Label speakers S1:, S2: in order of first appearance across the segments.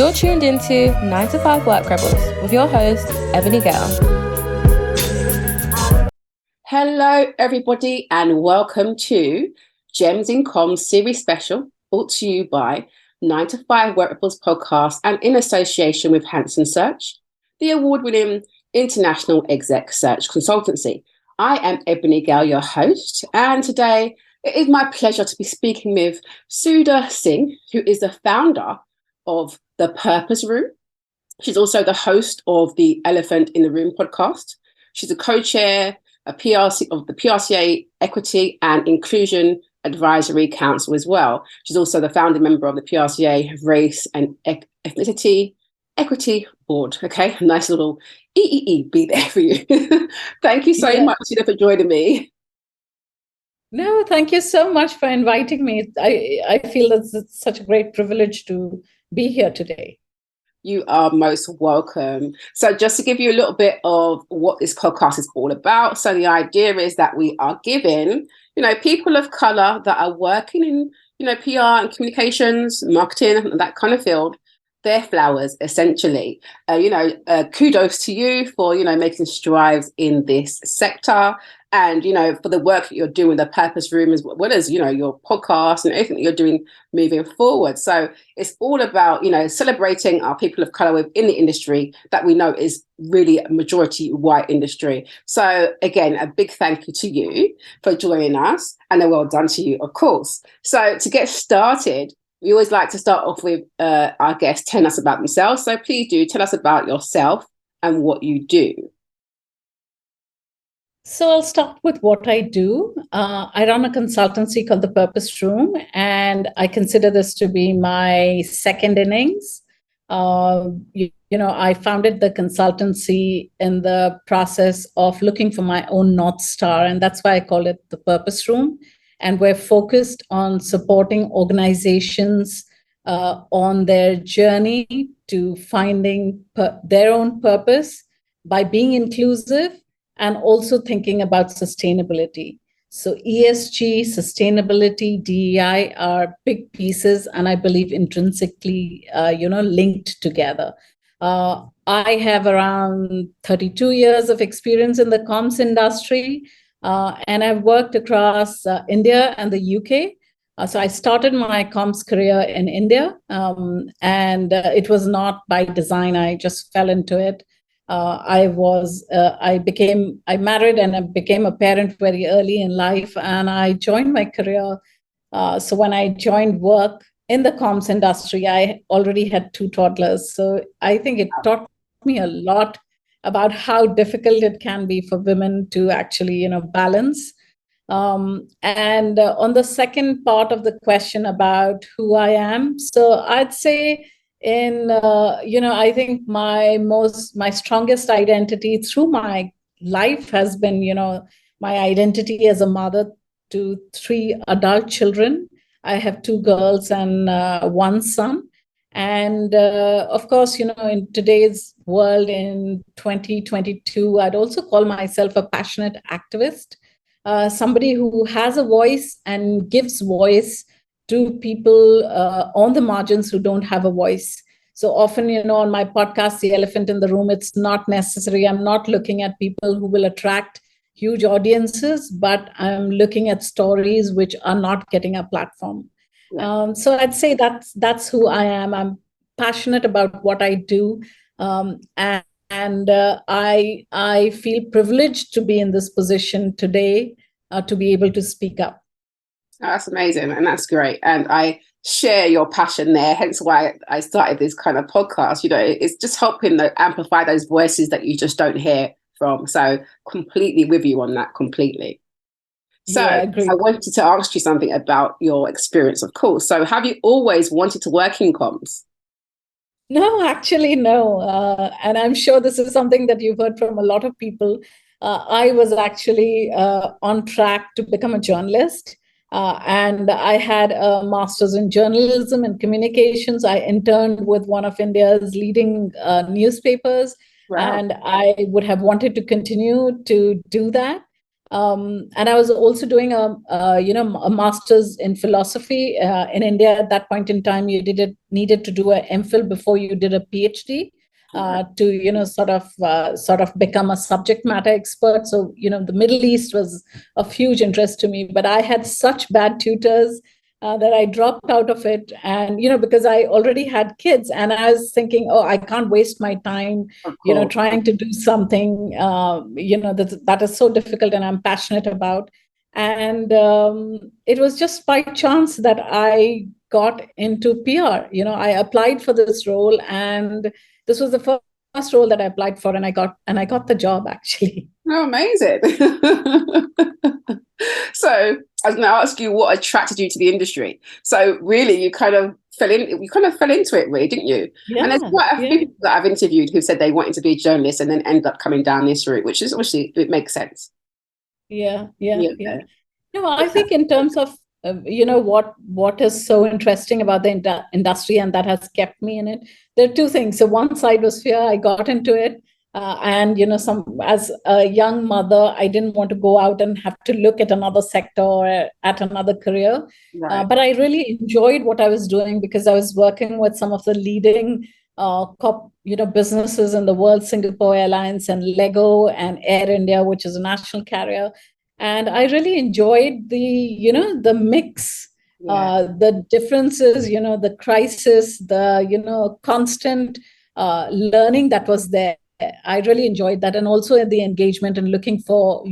S1: You're tuned into 9 to 5 Work Rebels with your host, Ebony Gale.
S2: Hello, everybody, and welcome to Gems in Comms Series Special, brought to you by 9 to 5 Work Rebels podcast and in association with Hanson Search, the award-winning international exec search consultancy. I am Ebony Gale, your host, and today it is my pleasure to be speaking with Sudha Singh, who is the founder of The Purpose Room. She's also the host of the Elephant in the Room podcast. She's a co-chair of the PRCA Equity and Inclusion Advisory Council as well. She's also the founding member of the PRCA Race and Ethnicity Equity Board. Okay, nice little EEE there for you. Thank you so much, Sudha, for joining me.
S3: No, thank you so much for inviting me. I feel that it's such a great privilege to be here today.
S2: You are most welcome. So just to give you a little bit of what this podcast is all about. So the idea is that we are giving, people of color that are working in, PR and communications, marketing, that kind of field, their flowers, essentially. Kudos to you for, making strides in this sector and, for the work that you're doing with the Purpose Room, as well as, your podcast and everything that you're doing moving forward. So it's all about, celebrating our people of color within the industry that we know is really a majority white industry. So again, a big thank you to you for joining us and a well done to you, of course. So to get started, we always like to start off with our guests telling us about themselves. So please do tell us about yourself and what you do.
S3: So I'll start with what I do. I run a consultancy called The Purpose Room, and I consider this to be my second innings. I founded the consultancy in the process of looking for my own North Star, and that's why I call it The Purpose Room. And we're focused on supporting organizations on their journey to finding their own purpose by being inclusive and also thinking about sustainability. So ESG, sustainability, DEI are big pieces, and I believe intrinsically, linked together. I have around 32 years of experience in the comms industry. And I've worked across India and the UK. So I started my comms career in India, and it was not by design. I just fell into it. I married and I became a parent very early in life, and I joined my career. So when I joined work in the comms industry, I already had 2 toddlers. So I think it taught me a lot about how difficult it can be for women to actually, balance. And on the second part of the question about who I am, so I'd say I think my strongest identity through my life has been, my identity as a mother to 3 adult children. I have 2 girls and 1 son. And of course, in today's world in 2022, I'd also call myself a passionate activist, somebody who has a voice and gives voice to people on the margins who don't have a voice. So often, on my podcast, The Elephant in the Room, it's not necessary. I'm not looking at people who will attract huge audiences, but I'm looking at stories which are not getting a platform. So I'd say that's who I am. I'm passionate about what I do, and I feel privileged to be in this position today to be able to speak up.
S2: That's amazing, and that's great. And I share your passion there. Hence why I started this kind of podcast. It's just helping to amplify those voices that you just don't hear from. So completely with you on that. Completely. So I wanted to ask you something about your experience, of course. So have you always wanted to work in comms?
S3: No, actually, no. And I'm sure this is something that you've heard from a lot of people. I was actually on track to become a journalist. And I had a master's in journalism and communications. I interned with one of India's leading newspapers. Wow. And I would have wanted to continue to do that. And I was also doing a master's in philosophy in India. At that point in time, you needed to do an MPhil before you did a PhD to sort of become a subject matter expert. So the Middle East was of huge interest to me, but I had such bad tutors that I dropped out of it. And because I already had kids, and I was thinking, oh, I can't waste my time trying to do something that is so difficult and I'm passionate about. And it was just by chance that I got into PR. I applied for this role, and this was the first role that I applied for, and I got the job, actually.
S2: Oh, amazing. So I was going to ask you what attracted you to the industry. So really, you kind of fell into it, really, didn't you?
S3: Yeah,
S2: and there's quite a few people that I've interviewed who said they wanted to be a journalist and then end up coming down this route, which is obviously, it makes sense.
S3: Yeah. No, I think in terms of what is so interesting about the industry and that has kept me in it, there are two things. So one side was fear. I got into it. And as a young mother, I didn't want to go out and have to look at another sector or at another career.
S2: Right.
S3: But I really enjoyed what I was doing because I was working with some of the leading businesses in the world, Singapore Airlines and Lego and Air India, which is a national carrier. And I really enjoyed the mix, the differences, the crisis, the constant learning that was there. I really enjoyed that, and also the engagement and looking for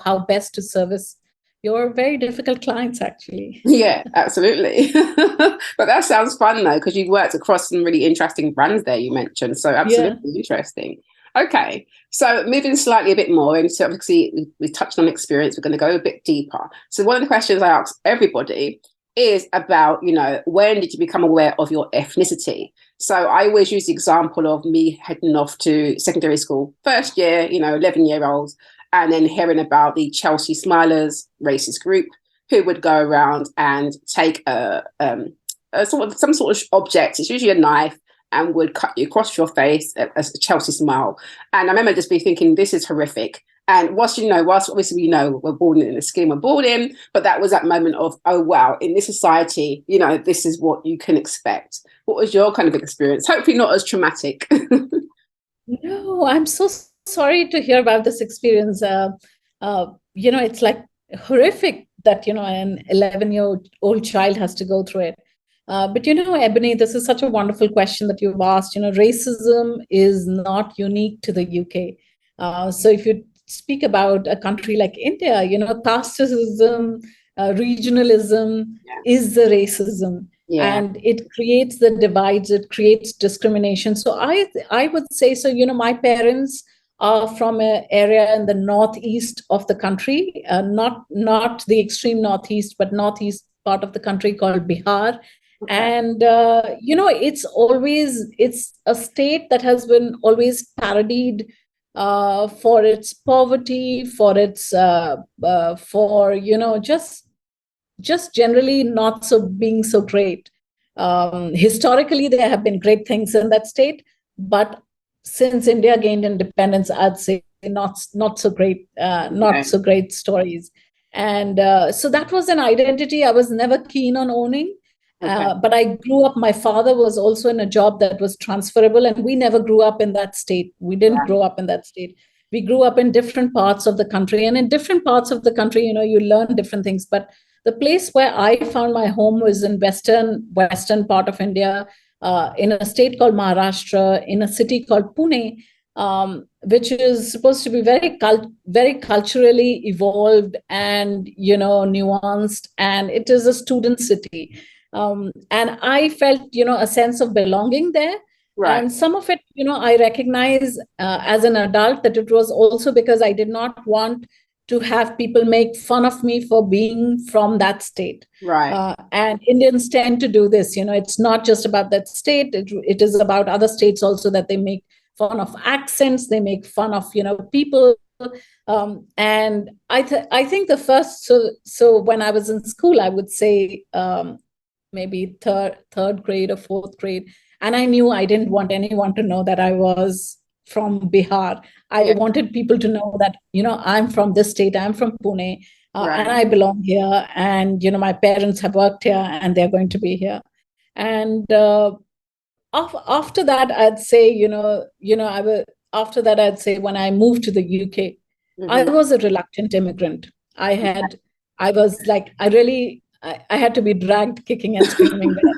S3: how best to service your very difficult clients, actually.
S2: Yeah, absolutely. But that sounds fun though, because you've worked across some really interesting brands there you mentioned. So absolutely interesting. Okay, so moving slightly a bit more into, obviously we touched on experience, we're going to go a bit deeper. So one of the questions I ask everybody is about, when did you become aware of your ethnicity? So I always use the example of me heading off to secondary school, first year, 11-year-olds, and then hearing about the Chelsea Smilers racist group who would go around and take some sort of object, it's usually a knife, and would cut you across your face as a Chelsea smile. And I remember just be thinking, this is horrific. And whilst obviously we know we're born in the skin we're born in, but that was that moment of, oh, wow, in this society, this is what you can expect. What was your kind of experience? Hopefully not as traumatic.
S3: No, I'm so sorry to hear about this experience. It's like horrific that, an 11-year-old child has to go through it. But Ebony, this is such a wonderful question that you've asked. Racism is not unique to the UK. So if you speak about a country like India, casteism, regionalism is the racism. Yeah. And it creates the divides, it creates discrimination. So I would say, so, my parents are from an area in the northeast of the country, not the extreme northeast, but northeast part of the country called Bihar. Okay. And, it's a state that has been always parodied for its poverty, for its, just generally not being so great. Historically, there have been great things in that state, but since India gained independence, I'd say not so great, so great stories. And so that was an identity I was never keen on owning. But I grew up, my father was also in a job that was transferable, and we never grew up in that state. We didn't grow up in that state. We grew up in different parts of the country, and in different parts of the country, you learn different things. But the place where I found my home was in western part of India, in a state called Maharashtra, in a city called Pune, which is supposed to be very culturally evolved and nuanced, and it is a student city. And I felt a sense of belonging there. Right. And some of it, I recognize as an adult that it was also because I did not want to have people make fun of me for being from that state. Right. And Indians tend to do this. It's not just about that state. It is about other states also, that they make fun of accents. They make fun of, people. And I think the first, so when I was in school, I would say maybe third grade or fourth grade. And I knew I didn't want anyone to know that I was from Bihar. I wanted people to know that, I'm from this state, I'm from Pune, and I belong here. And, my parents have worked here and they're going to be here. And after that, I'd say, after that, I'd say when I moved to the UK, I was a reluctant immigrant. I was like, I had to be dragged kicking and screaming there.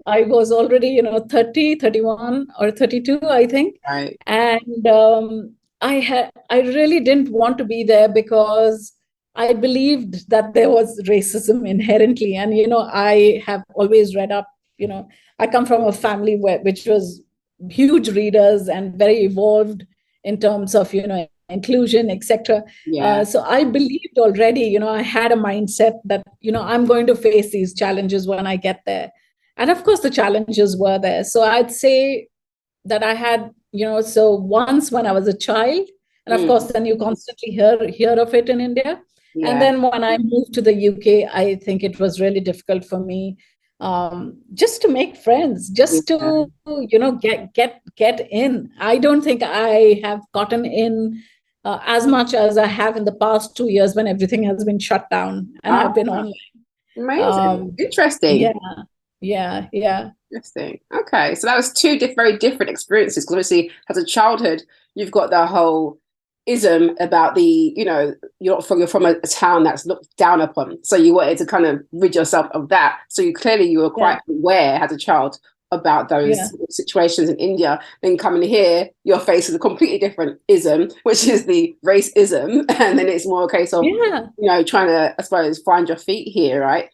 S3: I was already, 30, 31 or 32, I think.
S2: Right.
S3: And I really didn't want to be there because I believed that there was racism inherently. And, I have always read up, I come from a family which was huge readers and very evolved in terms of, inclusion, etc. So I believed already, I had a mindset that, I'm going to face these challenges when I get there. And of course, the challenges were there. So I'd say that I had, so once when I was a child, and of course, then you constantly hear of it in India. Yeah. And then when I moved to the UK, I think it was really difficult for me just to make friends, just to, get in. I don't think I have gotten in as much as I have in the past 2 years when everything has been shut down and I've been online.
S2: Amazing. Interesting.
S3: Yeah.
S2: Interesting. Okay. So that was two very different experiences, because obviously as a childhood, you've got the whole ism about the, you're from a town that's looked down upon. So you wanted to kind of rid yourself of that. So you were quite aware as a child about those situations in India. Then coming here, you're faced with a completely different ism, which is the racism. And then it's more a case of, trying to, I suppose, find your feet here, right?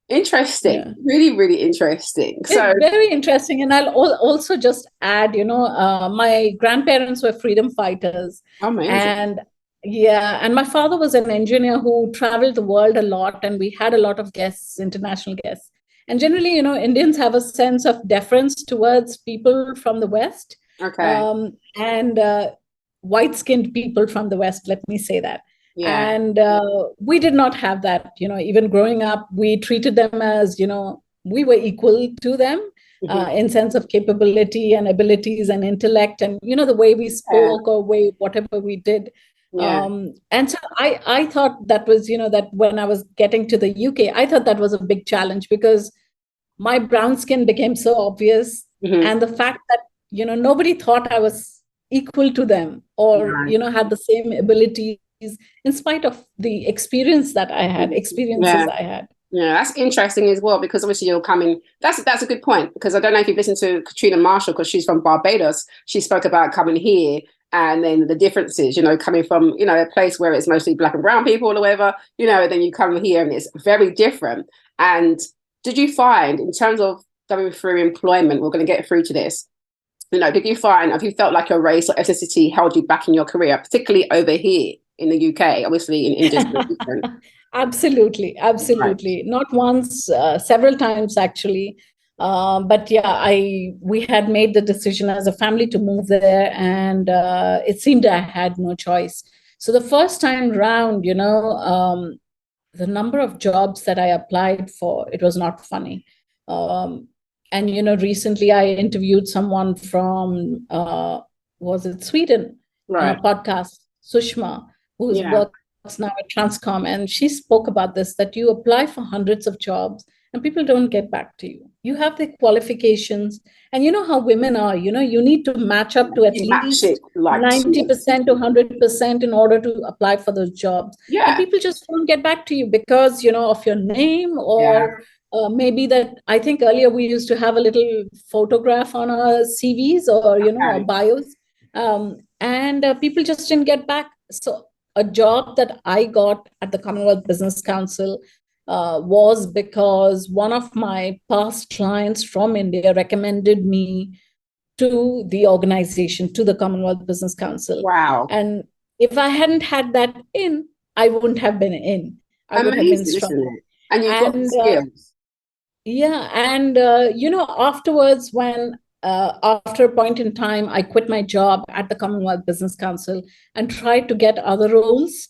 S2: Interesting. Yeah. Really, really interesting. So
S3: very interesting. And I'll also just add, my grandparents were freedom fighters.
S2: Amazing.
S3: And my father was an engineer who traveled the world a lot, and we had a lot of guests, international guests. And generally, Indians have a sense of deference towards people from the West.
S2: Okay.
S3: And white-skinned people from the West, let me say that. Yeah. And we did not have that, even growing up, we treated them as, we were equal to them in sense of capability and abilities and intellect and, the way we spoke or whatever we did. Yeah. And so I thought that was, that when I was getting to the UK, I thought that was a big challenge because my brown skin became so obvious. And the fact that, nobody thought I was equal to them or, had the same abilities in spite of the experiences I had.
S2: Yeah, that's interesting as well, because obviously you're coming, that's a good point, because I don't know if you've listened to Katrina Marshall, because she's from Barbados. She spoke about coming here and then the differences, coming from, a place where it's mostly black and brown people or whatever, then you come here and it's very different. And did you find, in terms of going through employment, we're going to get through to this, have you felt like your race or ethnicity held you back in your career, particularly over here in the UK, obviously in India?
S3: Absolutely. Right. Not once, several times actually. But yeah, we had made the decision as a family to move there, and it seemed I had no choice. So the first time round, the number of jobs that I applied for, it was not funny. And recently I interviewed someone from, was it Sweden?
S2: Right.
S3: On a podcast, Sushma, who's works now at Transcom, and she spoke about this, that you apply for hundreds of jobs and people don't get back to you. You have the qualifications, and you know how women are, you need to match up to at least 90% to 100% in order to apply for those jobs.
S2: Yeah.
S3: And people just don't get back to you because, of your name or maybe that, I think earlier we used to have a little photograph on our CVs or, our bios, and people just didn't get back. So a job that I got at the Commonwealth Business Council was because one of my past clients from India recommended me to the organization, to the Commonwealth Business Council.
S2: Wow.
S3: And if I hadn't had that in, I wouldn't have been in. I would have been strong.
S2: And you got the skills.
S3: And afterwards, when after a point in time, I quit my job at the Commonwealth Business Council and tried to get other roles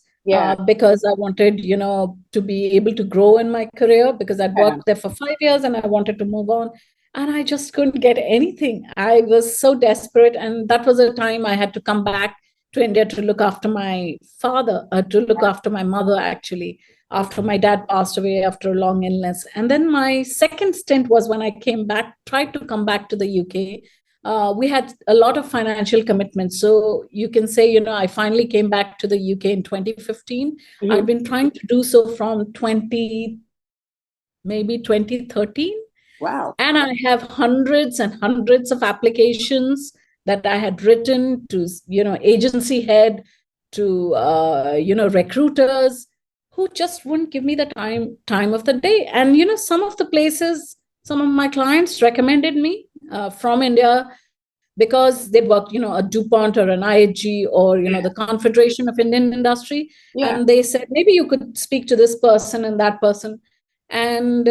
S3: because I wanted, to be able to grow in my career, because I'd worked there for 5 years and I wanted to move on. and I just couldn't get anything. I was so desperate. And that was a time I had to come back to India to look after my father, to look after my mother, actually, after my dad passed away after a long illness. And then my second stint was when I came back, tried to come back to the UK. We had a lot of financial commitments. So you can say, I finally came back to the UK in 2015.
S2: Mm-hmm.
S3: I've been trying to do so from maybe 2013.
S2: Wow.
S3: And I have hundreds and hundreds of applications that I had written to, agency head, to, recruiters who just wouldn't give me the time of the day. And, some of the places, some of my clients recommended me from India because they'd worked, a DuPont or an IHG or, the Confederation of Indian Industry.
S2: Yeah.
S3: And they said, maybe you could speak to this person and that person. And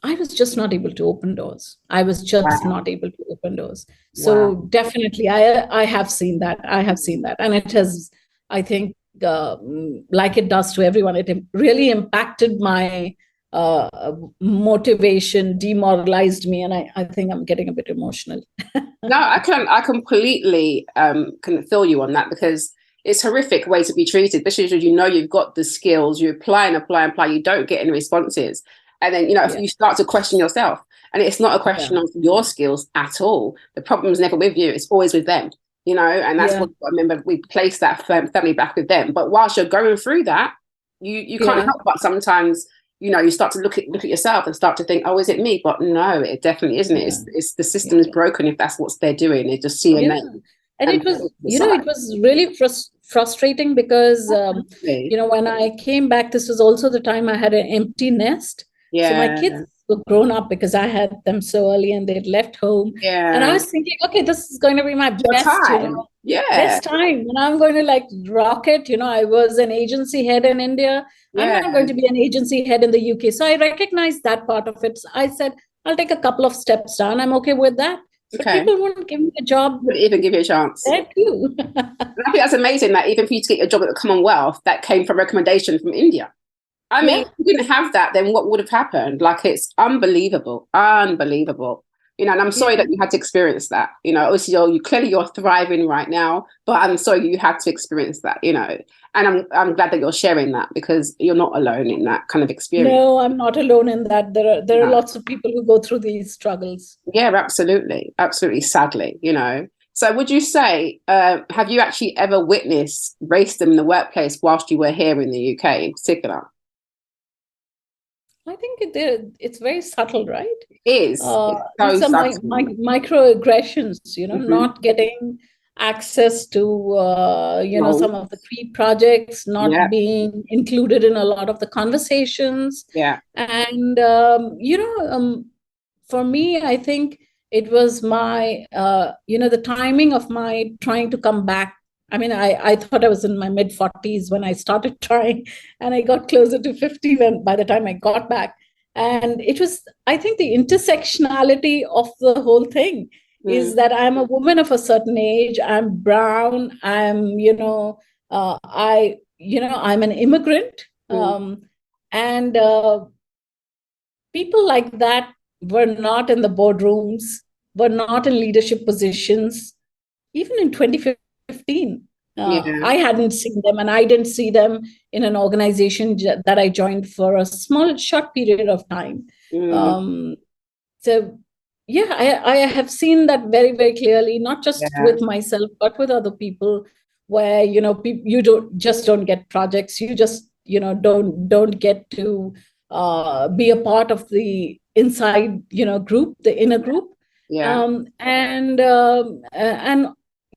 S3: I was just not able to open doors. I was just not able to open doors. So definitely, I have seen that. I have seen that. And it has, I think, like it does to everyone, it really impacted my motivation, demoralized me. And I think I'm getting a bit emotional.
S2: No, I completely can feel you on that, because it's a horrific way to be treated, especially as you've got the skills, you apply, you don't get any responses. And then, if you start to question yourself, and it's not a question of your skills at all. The problem's never with you. It's always with them, and that's what I remember. We place that family back with them. But whilst you're going through that, you can't help but sometimes, you start to look at yourself and start to think, oh, is it me? But no, it definitely isn't. It's the system is broken if that's what they're doing. They just see a name.
S3: And it was, it was really frustrating because, when I came back, this was also the time I had an empty nest.
S2: Yeah.
S3: So my kids were grown up because I had them so early and they'd left home.
S2: Yeah.
S3: And I was thinking, okay, this is going to be my best
S2: time.
S3: Best time. And I'm going to rock it. I was an agency head in India. I'm not going to be an agency head in the UK. So I recognized that part of it. I said, I'll take a couple of steps down. I'm okay with that. So people wouldn't give me a job.
S2: Wouldn't even give you a chance.
S3: Thank you.
S2: I think that's amazing that even for you to get a job at the Commonwealth, that came from recommendation from India. I mean, if you didn't have that, then what would have happened? It's unbelievable. Unbelievable. And I'm sorry that you had to experience that. Obviously you're thriving right now, but I'm sorry you had to experience that, and I'm glad that you're sharing that, because you're not alone in that kind of experience.
S3: No, I'm not alone in that. There are lots of people who go through these struggles.
S2: Yeah, absolutely. Absolutely. Sadly, So would you say, have you actually ever witnessed racism in the workplace whilst you were here in the UK in particular?
S3: I think it's very subtle, right?
S2: It is.
S3: It's microaggressions, not getting access to, some of the pre-projects, not being included in a lot of the conversations.
S2: Yeah.
S3: And, for me, I think it was my, the timing of my trying to come back. I mean, I thought I was in my mid-40s when I started trying, and I got closer to 50 by the time I got back. And it was, I think, the intersectionality of the whole thing is that I'm a woman of a certain age. I'm brown. I'm, I'm an immigrant. And people like that were not in the boardrooms, were not in leadership positions, even in 2015. I hadn't seen them, and I didn't see them in an organization that I joined for a short period of time. I have seen that very, very clearly, not just with myself, but with other people, where, you don't get projects. You just, don't get to be a part of the inside, group, the inner group. And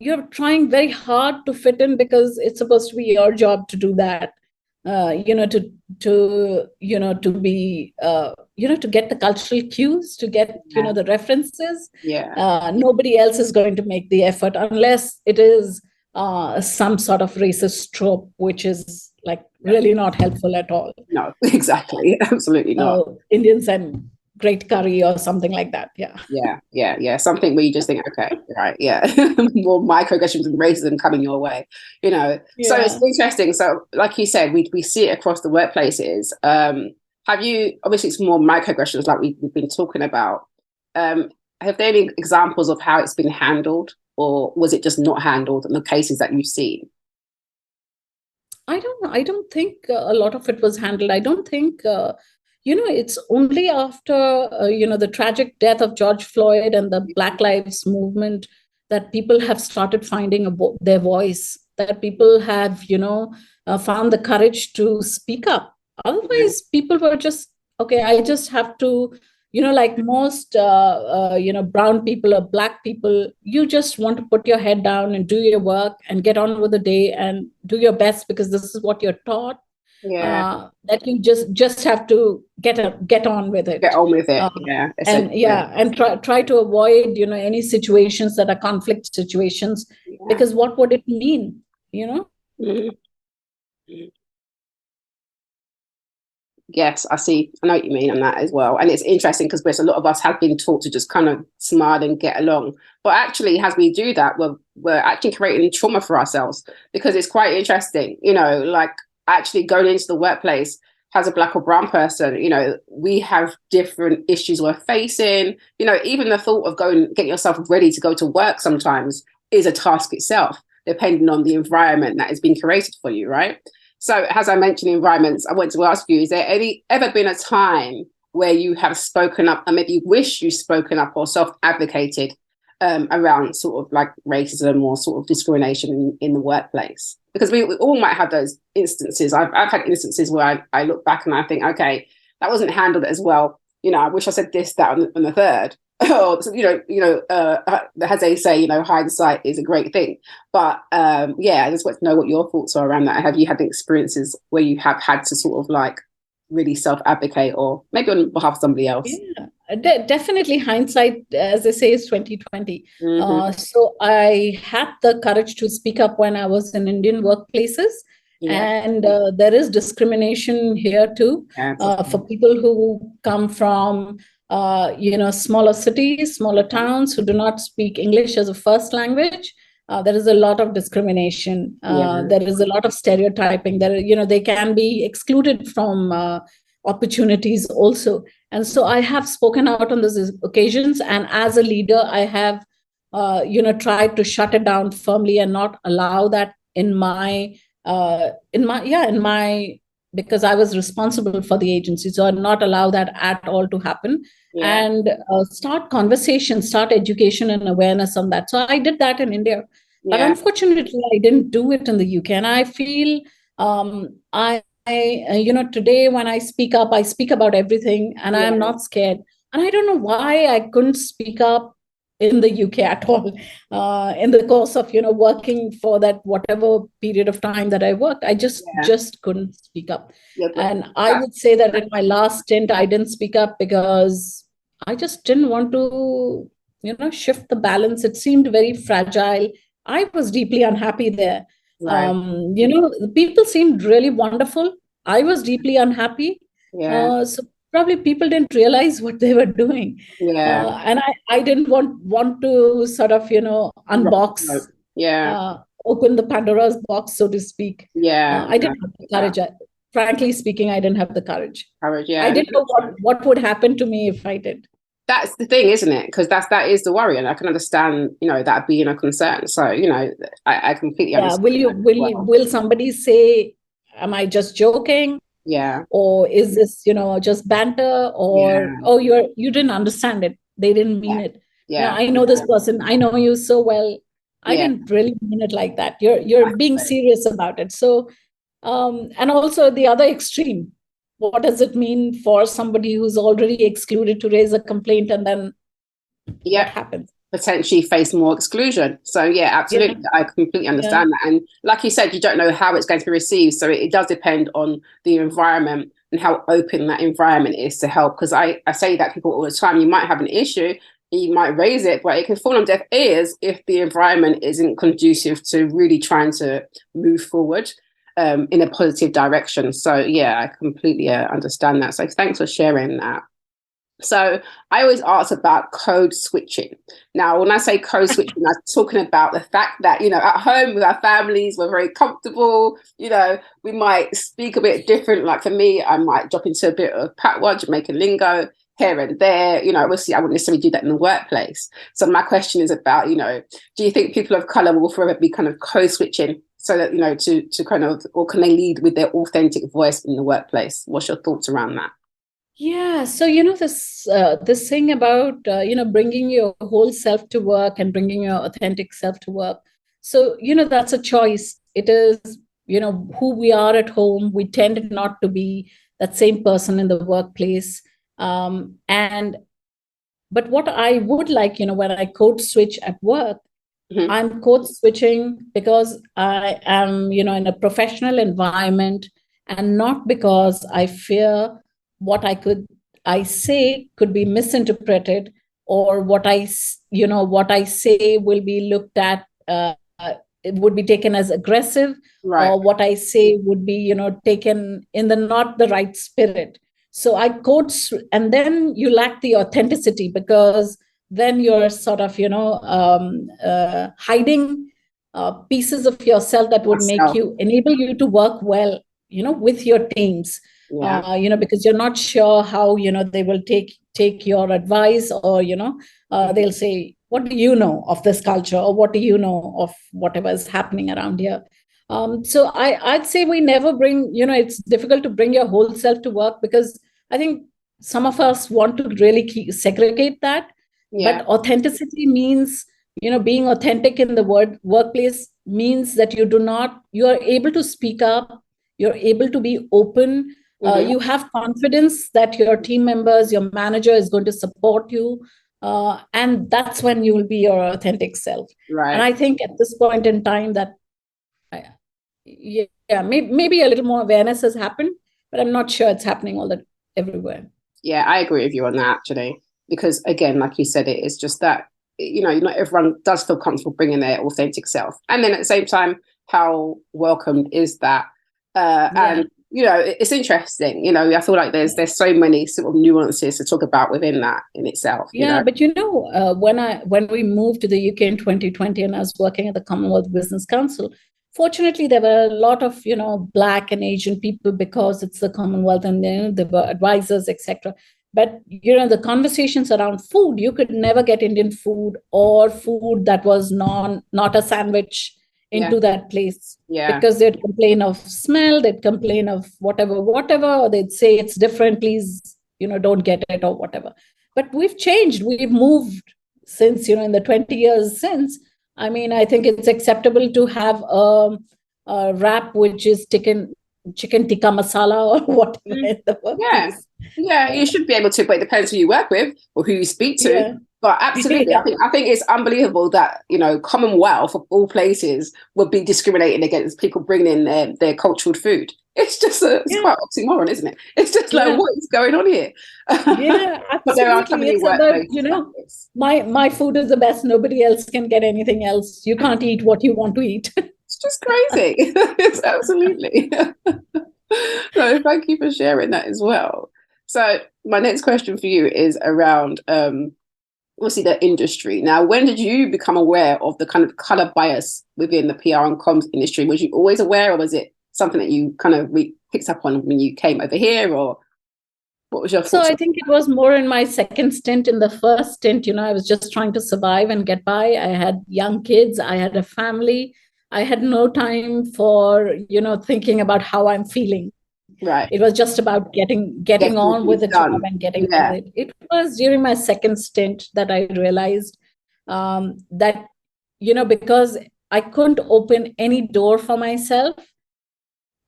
S3: you're trying very hard to fit in because it's supposed to be your job to do that, to be, to get the cultural cues, to get, the references. Nobody else is going to make the effort unless it is some sort of racist trope, which is really not helpful at all.
S2: No, exactly. Absolutely not.
S3: Indians and great curry or something like that. Yeah. Something where you just think, okay, right, more microaggressions and racism coming your way, So it's interesting. So like you said, we see it across the workplaces. Have you, obviously it's more microaggressions like we've been talking about.
S2: have there any examples of how it's been handled, or was it just not handled in the cases that you've seen?
S3: I don't think a lot of it was handled. I don't think, it's only after, the tragic death of George Floyd and the Black Lives Movement that people have started finding their voice, that people have, found the courage to speak up. Otherwise, people were just, okay, I just have to, like most, brown people or Black people, you just want to put your head down and do your work and get on with the day and do your best because this is what you're taught. That you just have to get on with it.
S2: Get on with it,
S3: and try to avoid, any situations that are conflict situations, because what would it mean,
S2: Mm-hmm. Yes, I see. I know what you mean on that as well. And it's interesting because a lot of us have been taught to just kind of smile and get along. But actually, as we do that, we're actually creating trauma for ourselves, because it's quite interesting, like actually going into the workplace as a Black or brown person, we have different issues we're facing. Even the thought of getting yourself ready to go to work sometimes is a task itself, depending on the environment that has been created for you, right? So as I mentioned environments, I want to ask you, is there ever been a time where you have spoken up and maybe you wish you spoken up or self-advocated around sort of like racism or sort of discrimination in the workplace? Because we all might have those instances. I've had instances where I look back and I think, okay, that wasn't handled as well. I wish I said this, that, and the third. Or, as they say, hindsight is a great thing. But I just want to know what your thoughts are around that. Have you had experiences where you have had to sort of like really self-advocate, or maybe on behalf of somebody else?
S3: Yeah, definitely hindsight, as they say, is 2020. So I had the courage to speak up when I was in Indian workplaces. And there is discrimination here too, for people who come from smaller cities, smaller towns, who do not speak English as a first language. There is a lot of discrimination. There is a lot of stereotyping. They can be excluded from opportunities also. And so I have spoken out on those occasions. And as a leader, I have, tried to shut it down firmly and not allow that because I was responsible for the agency. So I'd not allow that at all to happen. And start conversations, start education and awareness on that. So I did that in India. But unfortunately, I didn't do it in the UK. And I feel today when I speak up, I speak about everything and I'm not scared. And I don't know why I couldn't speak up in the UK at all in the course of, working for that whatever period of time that I worked. I just couldn't speak up. And I would say that in my last stint, I didn't speak up because I just didn't want to, shift the balance. It seemed very fragile. I was deeply unhappy there. The people seemed really wonderful. I was deeply unhappy. So probably people didn't realize what they were doing. And I didn't want to sort of, unbox, open the Pandora's box, so to speak. I didn't have the courage. Frankly speaking, I didn't have the courage. I didn't know what would happen to me if I did.
S2: That's the thing, isn't it? Because that is the worry, and I can understand, that being a concern. So, I completely understand.
S3: Will somebody say, am I just joking? Or is this, just banter? Or you didn't understand it. They didn't mean it. I know this person. I know you so well. I didn't really mean it like that. You're being serious about it. So, and also the other extreme. What does it mean for somebody who's already excluded to raise a complaint, and then what happens?
S2: Potentially face more exclusion. So absolutely. I completely understand that. And like you said, you don't know how it's going to be received. So it does depend on the environment and how open that environment is to help. Because I say that to people all the time, you might have an issue, you might raise it, but it can fall on deaf ears if the environment isn't conducive to really trying to move forward in a positive direction. So I completely understand that. So thanks for sharing that. So I always ask about code switching. Now, when I say code switching, I'm talking about the fact that, at home with our families, we're very comfortable. We might speak a bit different. Like for me, I might drop into a bit of patois, Jamaican lingo. here and there. Obviously I wouldn't necessarily do that in the workplace. So my question is about, do you think people of color will forever be kind of code switching so that, to kind of, or can they lead with their authentic voice in the workplace? What's your thoughts around that?
S3: Yeah, so this thing about bringing your whole self to work and bringing your authentic self to work. So that's a choice. It is who we are at home. We tend not to be that same person in the workplace. And but what I would like, when I code switch at work,
S2: Mm-hmm.
S3: I'm code switching because I am in a professional environment, and not because I fear what I say could be misinterpreted, or what I say will be looked at, it would be taken as aggressive,
S2: Right.
S3: or what I say would be taken in the not the right spirit. So I code, and then you lack the authenticity, because then you're sort of hiding pieces of yourself that would enable you to work well with your teams.
S2: Yeah.
S3: Because you're not sure how they will take your advice, or they'll say, what do you know of this culture, or what do you know of whatever is happening around here? So I'd say we never bring, it's difficult to bring your whole self to work, because I think some of us want to really segregate that.
S2: Yeah.
S3: But authenticity means, being authentic in the workplace means that you are able to speak up, you're able to be open, you have confidence that your team members, your manager is going to support you. And that's when you will be your authentic self.
S2: Right.
S3: And I think at this point in time that, maybe a little more awareness has happened, but I'm not sure it's happening everywhere.
S2: Yeah, I agree with you on that, actually, because again, like you said, it is just that, not everyone does feel comfortable bringing their authentic self. And then at the same time, how welcomed is that? And, it's interesting, I feel like there's so many sort of nuances to talk about within that in itself.
S3: But when we moved to the UK in 2020, and I was working at the Commonwealth Business Council, fortunately, there were a lot of, Black and Asian people, because it's the Commonwealth, and there were advisors, etc. But, the conversations around food, you could never get Indian food or food that was not a sandwich into that place.
S2: Yeah.
S3: Because they'd complain of smell, they'd complain of whatever, or they'd say it's different, please, don't get it, or whatever. But we've changed. We've moved since, in the 20 years since. I mean, I think it's acceptable to have a wrap which is chicken tikka masala or whatever.
S2: Yeah, you should be able to, but it depends who you work with or who you speak to. Yeah. But absolutely, yeah. I think it's unbelievable that, Commonwealth of all places would be discriminating against people bringing in their cultural food. It's just it's quite oxymoron, isn't it? It's just like, what is going on here?
S3: Yeah, absolutely. But there are it's about, my food is the best. Nobody else can get anything else. You can't eat what you want to eat.
S2: It's just crazy. It's absolutely. No, thank you for sharing that as well. So my next question for you is around obviously the industry. Now, when did you become aware of the kind of color bias within the PR and comms industry? Was you always aware, or was it something that you kind of picked up on when you came over here, or what was your thoughts?
S3: So I think it was more in my second stint. In the first stint, I was just trying to survive and get by. I had young kids, I had a family. I had no time for, thinking about how I'm feeling.
S2: Right.
S3: It was just about getting on with the job and getting with it. It was during my second stint that I realized that, because I couldn't open any door for myself.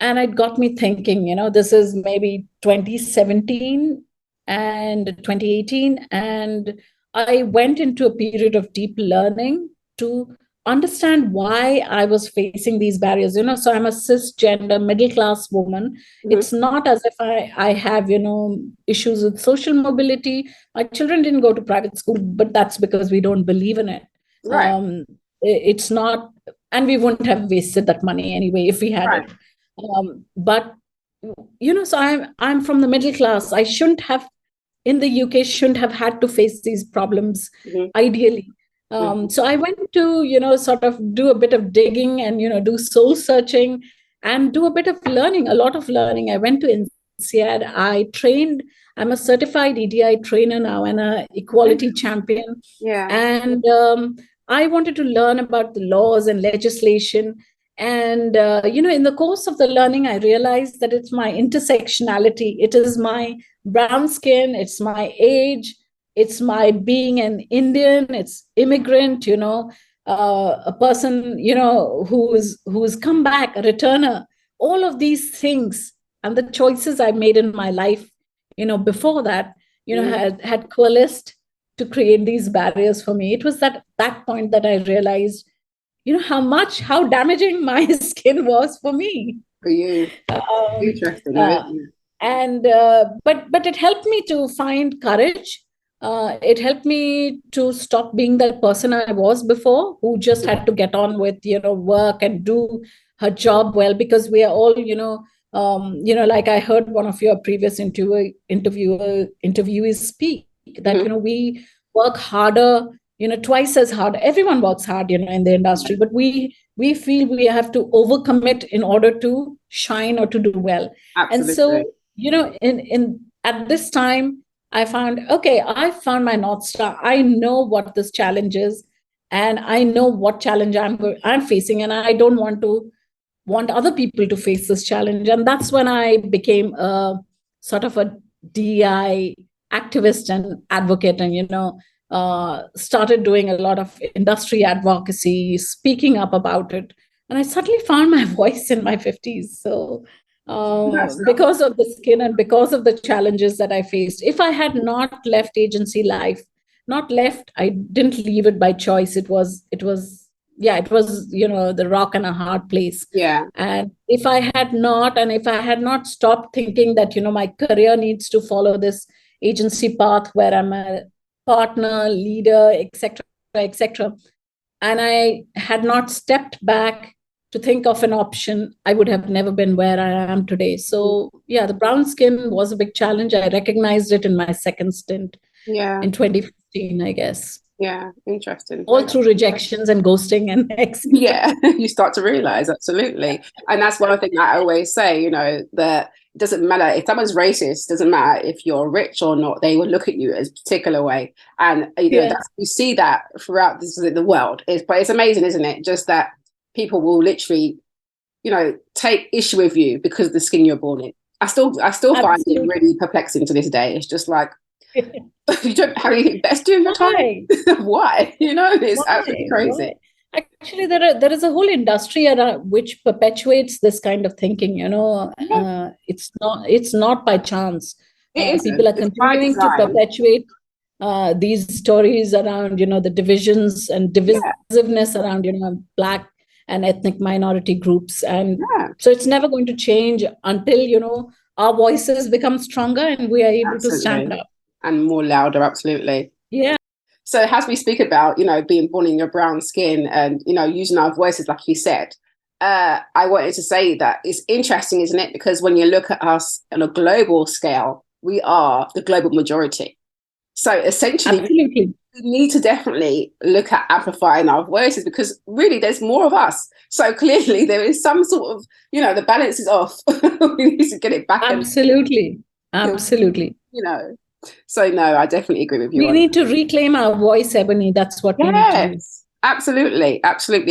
S3: And it got me thinking, this is maybe 2017 and 2018. And I went into a period of deep learning to understand why I was facing these barriers. So I'm a cisgender middle-class woman. Mm-hmm. It's not as if I have, issues with social mobility. My children didn't go to private school, but that's because we don't believe in it.
S2: Right.
S3: It's not, and we wouldn't have wasted that money anyway if we had it. But so I'm from the middle class. I shouldn't have, in the UK, shouldn't have had to face these problems, ideally. So I went to, sort of do a bit of digging and, do soul searching and do a bit of learning, a lot of learning. I went to INSEAD. I'm a certified EDI trainer now and an equality champion.
S2: Yeah.
S3: And I wanted to learn about the laws and legislation. And, in the course of the learning, I realized that it's my intersectionality. It is my brown skin, it's my age, it's my being an Indian, it's immigrant, a person, who's come back, a returner, all of these things and the choices I made in my life, before that, had coalesced to create these barriers for me. It was that point that I realized, how damaging my skin was for me.
S2: For you. Interesting.
S3: But it helped me to find courage. It helped me to stop being that person I was before, who just had to get on with, work and do her job well, because we are all, like I heard one of your previous interviewees speak that, we work harder, twice as hard. Everyone works hard, in the industry, but we feel we have to overcommit in order to shine or to do well.
S2: Absolutely.
S3: And so, in at this time, I found my North Star. I know what this challenge is, and I know what challenge I'm facing, and I don't want other people to face this challenge. And that's when I became a sort of a DEI activist and advocate, and started doing a lot of industry advocacy, speaking up about it. And I suddenly found my voice in my 50s. So because of the skin and because of the challenges that I faced, if I had not left agency life, I didn't leave it by choice. It was the rock and a hard place.
S2: Yeah.
S3: And if I had not stopped thinking that, my career needs to follow this agency path where I'm a partner, leader, etc., and I had not stepped back to think of an option, I would have never been where I am today. So the brown skin was a big challenge. I recognized it in my second stint in 2015, I guess.
S2: Yeah, interesting.
S3: All through rejections and ghosting and exit.
S2: Yeah, you start to realize, absolutely. And that's one thing I always say, that it doesn't matter if someone's racist, doesn't matter if you're rich or not, they will look at you as a particular way. And you see that throughout the world. But it's amazing, isn't it? Just that people will literally, take issue with you because of the skin you're born in. I still find it really perplexing to this day. It's just like, you don't have anything better to do in your time. Why? It's absolutely crazy.
S3: Actually, there is a whole industry which perpetuates this kind of thinking. It's not by chance. People are continuing to perpetuate these stories around the divisions and divisiveness around Black and ethnic minority groups, and so it's never going to change until our voices become stronger and we are able to stand up.
S2: And more louder, absolutely.
S3: Yeah.
S2: So as we speak about, being born in your brown skin and, using our voices, like you said, I wanted to say that it's interesting, isn't it? Because when you look at us on a global scale, we are the global majority. So essentially,
S3: absolutely,
S2: we need to definitely look at amplifying our voices, because really there's more of us. So clearly there is some sort of, the balance is off. We need to get it back.
S3: Absolutely.
S2: So no, I definitely agree with you.
S3: We need to reclaim our voice, Ebony. That's what we need to do.
S2: Absolutely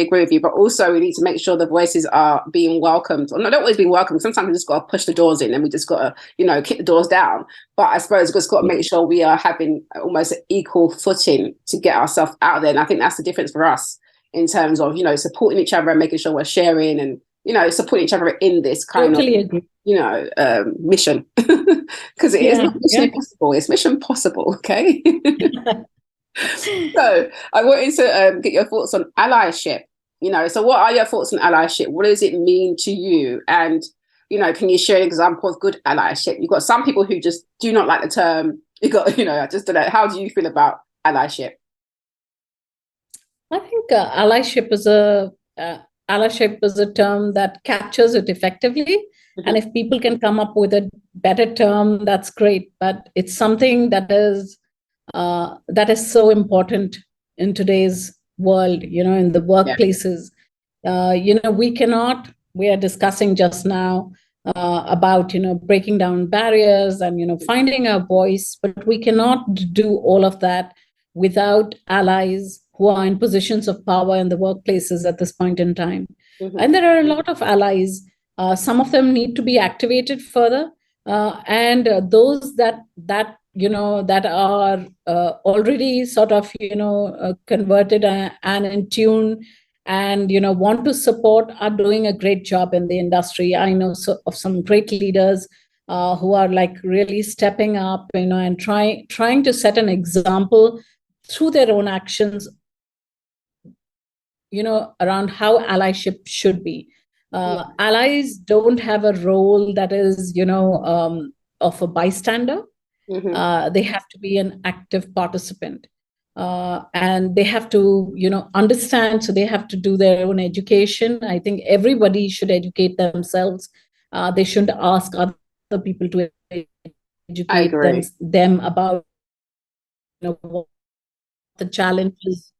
S2: agree with you. But also we need to make sure the voices are being welcomed. Or not always being welcomed. Sometimes we just got to push the doors in and we just got to, kick the doors down. But I suppose we just got to make sure we are having almost an equal footing to get ourselves out there. And I think that's the difference for us in terms of, supporting each other and making sure we're sharing and, supporting each other in this kind of, mission. Because it is not mission impossible, it's mission possible, okay? So I wanted to get your thoughts on allyship. So what are your thoughts on allyship? What does it mean to you? And, can you share an example of good allyship? You've got some people who just do not like the term. You got, I just don't know. How do you feel about allyship?
S3: I think allyship is a term that captures it effectively. Mm-hmm. And if people can come up with a better term, that's great. But it's something that is so important in today's world, in the workplaces. We are discussing just now about breaking down barriers and finding our voice, but we cannot do all of that without allies who are in positions of power in the workplaces at this point in time. And there are a lot of allies. Some of them need to be activated further, and those that are already sort of converted and in tune and want to support are doing a great job in the industry. I know of some great leaders who are like really stepping up, and trying to set an example through their own actions, around how allyship should be. Allies don't have a role that is, of a bystander. They have to be an active participant. And they have to, understand. So they have to do their own education. I think everybody should educate themselves. They shouldn't ask other people to educate them about, what the challenges,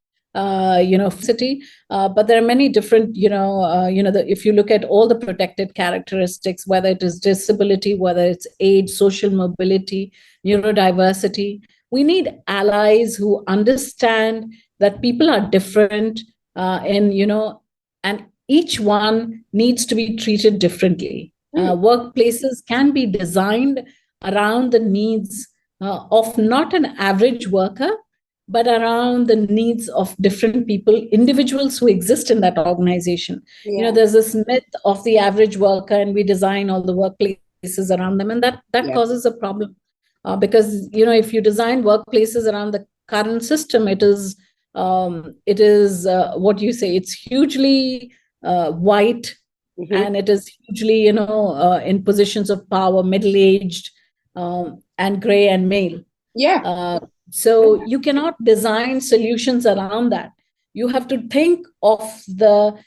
S3: city. But there are many different, if you look at all the protected characteristics, whether it is disability, whether it's age, social mobility, neurodiversity, we need allies who understand that people are different, and each one needs to be treated differently. Workplaces can be designed around the needs of not an average worker, but around the needs of different people, individuals who exist in that organization. There's this myth of the average worker, and we design all the workplaces around them, and that causes a problem. Because if you design workplaces around the current system, it is what you say, it's hugely white, and it is hugely in positions of power, middle-aged, and gray and male. So you cannot design solutions around that. You have to think of the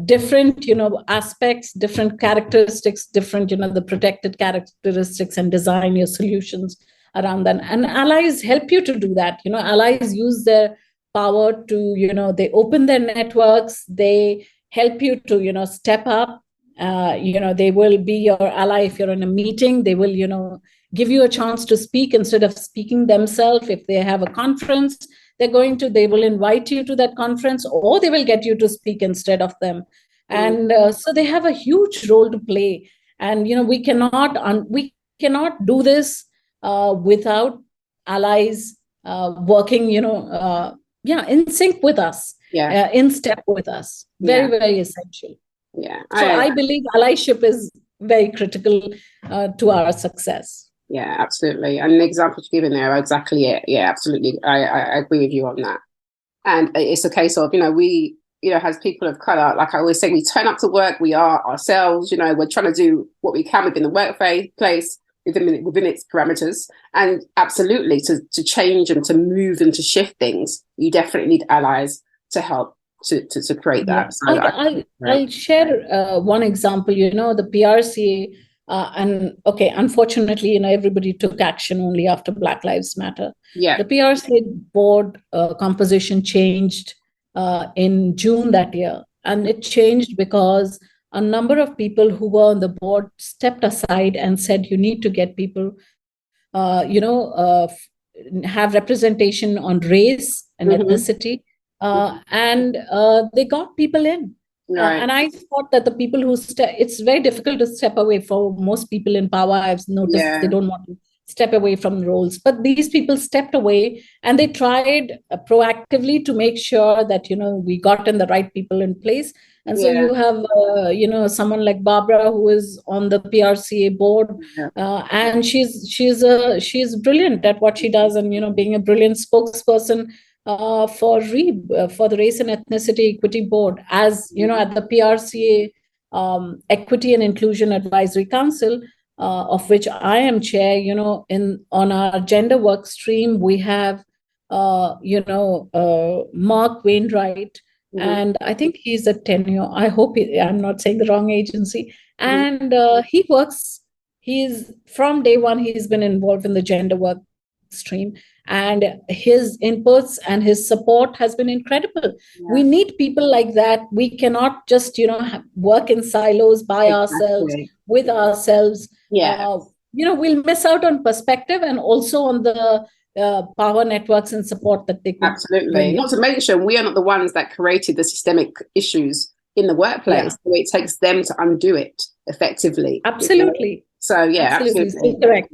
S3: different, aspects, different characteristics, different, the protected characteristics, and design your solutions around that. And allies help you to do that. Allies use their power to, they open their networks, they help you to, step up. They will be your ally if you're in a meeting. They will, give you a chance to speak instead of speaking themselves. If they have a conference, they will invite you to that conference, or they will get you to speak instead of them. And so they have a huge role to play. And, we cannot do this without allies working, in sync with us, in step with us. Very, very essential. I believe allyship is very critical to our success.
S2: Yeah, absolutely. And the examples you've given there are exactly it. Yeah, absolutely. I agree with you on that. And it's a case of, we, as people of color, like I always say, we turn up to work, we are ourselves, we're trying to do what we can within the workplace, within its parameters. And absolutely, to change and to move and to shift things, you definitely need allies to help to create that. So
S3: I'll share one example, the PRCA. Unfortunately, everybody took action only after Black Lives Matter. The PRCA board composition changed in June that year. And it changed because a number of people who were on the board stepped aside and said, you need to get people, have representation on race and ethnicity. And they got people in. And I thought that the people who it's very difficult to step away for most people in power. I've noticed they don't want to step away from roles, but these people stepped away and they tried proactively to make sure that, we got in the right people in place. And so you have, someone like Barbara, who is on the PRCA board, and she's brilliant at what she does, and, being a brilliant spokesperson for the Race and Ethnicity Equity Board, as at the PRCA Equity and Inclusion Advisory Council, of which I am chair. On our gender work stream, we have Mark Wainwright, and I think he's a tenure. I hope I'm not saying the wrong agency. And he works. He's from day one. He's been involved in the gender work stream. And his inputs and his support has been incredible. We need people like that. We cannot just, work in silos by ourselves. with ourselves,
S2: Yeah.
S3: We'll miss out on perspective and also on the power networks and support that they could
S2: Absolutely.
S3: bring.
S2: Not to mention, we are not the ones that created the systemic issues in the workplace. So it takes them to undo it effectively.
S3: Absolutely.
S2: So absolutely.
S3: So correct.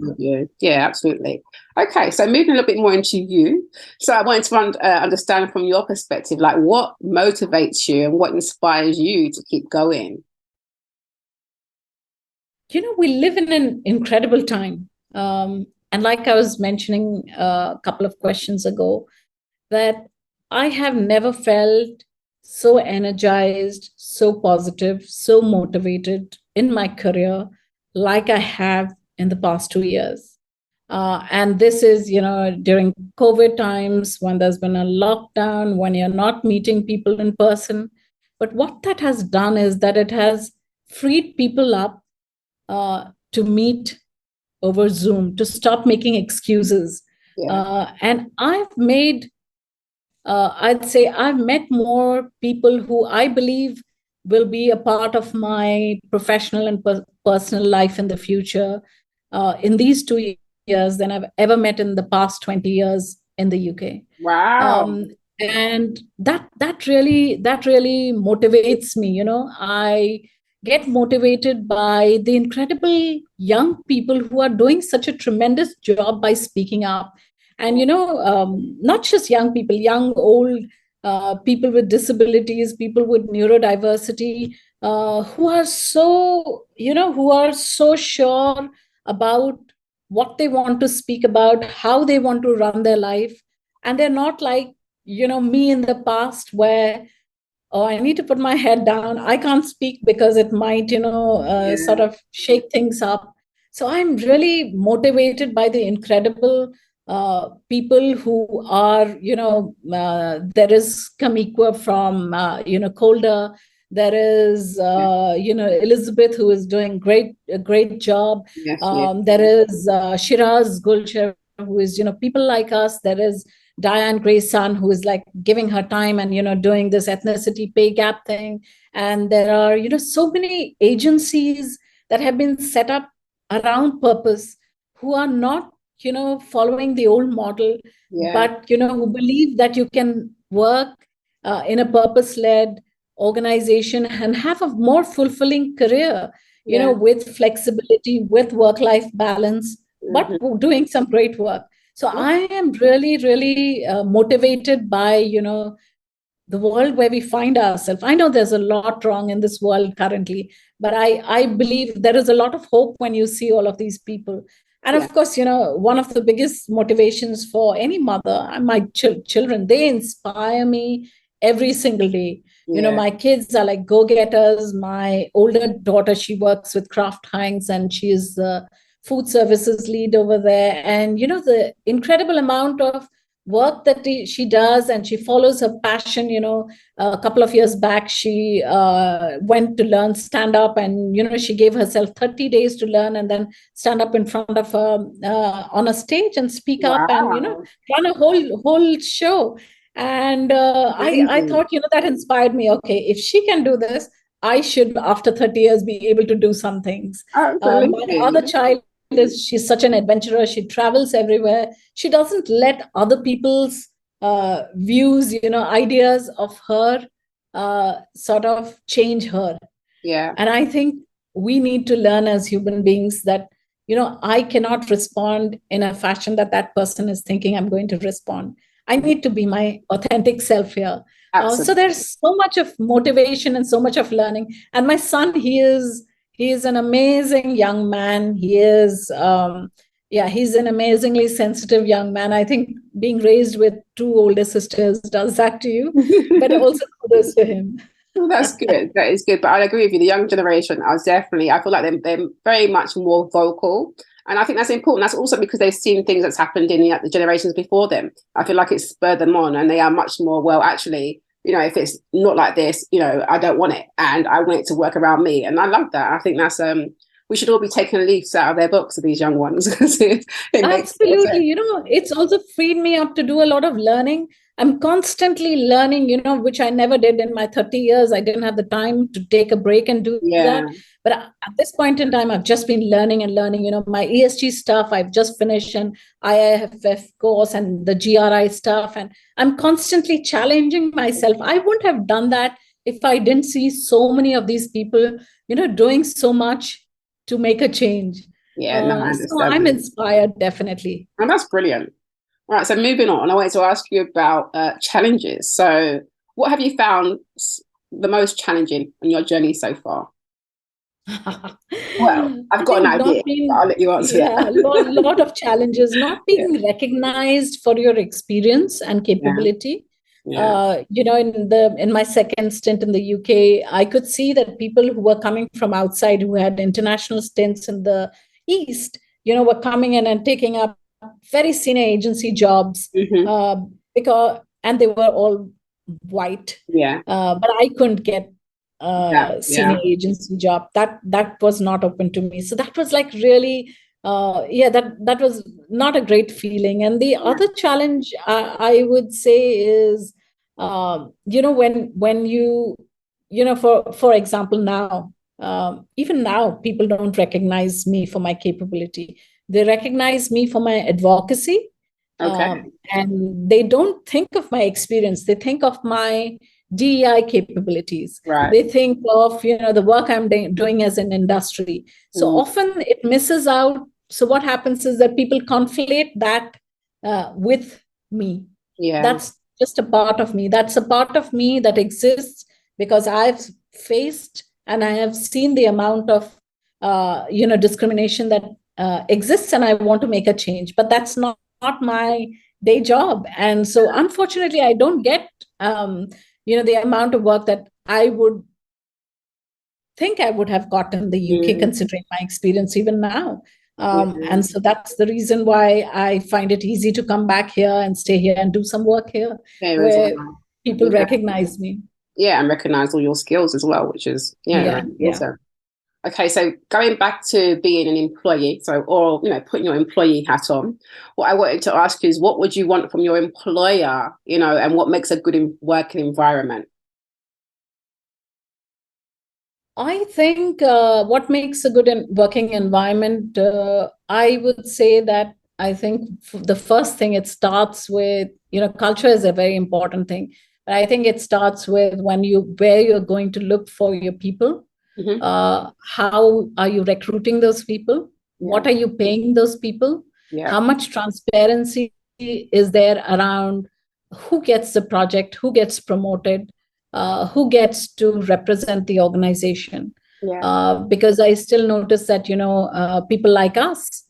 S2: Yeah, absolutely. Okay, so moving a little bit more into you. So I wanted to understand from your perspective, like what motivates you and what inspires you to keep going?
S3: We live in an incredible time. And like I was mentioning a couple of questions ago, that I have never felt so energized, so positive, so motivated in my career like I have in the past 2 years. And this is, during COVID times when there's been a lockdown, when you're not meeting people in person. But what that has done is that it has freed people up to meet over Zoom, to stop making excuses. And I'd say I've met more people who I believe will be a part of my professional and personal life in the future in these 2 years than I've ever met in the past 20 years in the UK.
S2: Wow.
S3: And that really motivates me. I get motivated by the incredible young people who are doing such a tremendous job by speaking up. And not just young people, young, old, people with disabilities, people with neurodiversity, who are so sure about what they want to speak about, how they want to run their life. And they're not like me in the past, where I need to put my head down, I can't speak because it might sort of shake things up. So I'm really motivated by the incredible people who are there is Kamikwa from Kolda. There is Elizabeth, who is doing a great job. There is Shiraz Gulcher, who is people like us. There is Diane Gray's son, who is like giving her time and doing this ethnicity pay gap thing. And there are so many agencies that have been set up around purpose, who are not following the old model, but who believe that you can work in a purpose-led organization and have a more fulfilling career, with flexibility, with work-life balance, but doing some great work. So I am really, really motivated by, the world where we find ourselves. I know there's a lot wrong in this world currently, but I believe there is a lot of hope when you see all of these people. And of course, one of the biggest motivations for any mother, and my children, they inspire me every single day. My kids are like go-getters. My older daughter, she works with Kraft Heinz, and she is the food services lead over there. And, the incredible amount of work that she does, and she follows her passion. A couple of years back, she went to learn stand up, and she gave herself 30 days to learn and then stand up in front of on a stage and speak up and run a whole show. And I thought that inspired me. Okay, if she can do this, I should, after 30 years, be able to do some things. My other child, she's such an adventurer. She travels everywhere. She doesn't let other people's views, ideas of her sort of change her. And I think we need to learn as human beings that, I cannot respond in a fashion that person is thinking I'm going to respond. I need to be my authentic self here. So there's so much of motivation and so much of learning. And my son, he is an amazing young man. He is, he's an amazingly sensitive young man. I think being raised with two older sisters does that to you, but also kudos to him.
S2: Well, that's good. That is good. But I agree with you. The young generation I feel like they're very much more vocal. And I think that's important. That's also because they've seen things that's happened in the generations before them. I feel like it's spurred them on, and they are much more, well, actually, if it's not like this, I don't want it, and I want it to work around me. And I love that. I think that's we should all be taking leaves out of their books of these young ones. It
S3: Absolutely. It's also freed me up to do a lot of learning I'm constantly learning, which I never did in my 30 years. I didn't have the time to take a break and do that. But at this point in time, I've just been learning and learning. My ESG stuff, I've just finished an IIFF course and the GRI stuff. And I'm constantly challenging myself. I wouldn't have done that if I didn't see so many of these people, doing so much to make a change.
S2: Yeah, no, I understand.
S3: So I'm inspired, definitely.
S2: And that's brilliant. All right, so moving on, I wanted to ask you about challenges. So what have you found the most challenging on your journey so far? Well, I've got an idea, but I'll let you answer that.
S3: A lot of challenges, not being recognized for your experience and capability. In my second stint in the UK, I could see that people who were coming from outside, who had international stints in the East, were coming in and taking up very senior agency jobs, and they were all white. But I couldn't get senior agency job. That was not open to me. So that was like really, that was not a great feeling. And the other challenge I would say is, when you, for example, now, even now, people don't recognize me for my capability. They recognize me for my advocacy. And they don't think of my experience. They think of my DEI capabilities. They think of, the work I'm doing as an industry. So often it misses out. So what happens is that people conflate that with me. That's just a part of me. That's a part of me that exists because I've faced and I have seen the amount of, discrimination that exists, and I want to make a change. But that's not my day job. And so unfortunately, I don't get, the amount of work that I would think I would have gotten in the UK, considering my experience even now. And so that's the reason why I find it easy to come back here and stay here and do some work here where people recognize me.
S2: Yeah, and recognize all your skills as well, which is awesome. Okay, so going back to being an employee, putting your employee hat on, what I wanted to ask you is, what would you want from your employer, and what makes a good working environment?
S3: I think what makes a good working environment, I would say that I think the first thing, it starts with, culture is a very important thing. But I think it starts with where you're going to look for your people. How are you recruiting those people? What are you paying those people? How much transparency is there around who gets the project, who gets promoted, who gets to represent the organization? Because I still notice that, people like us,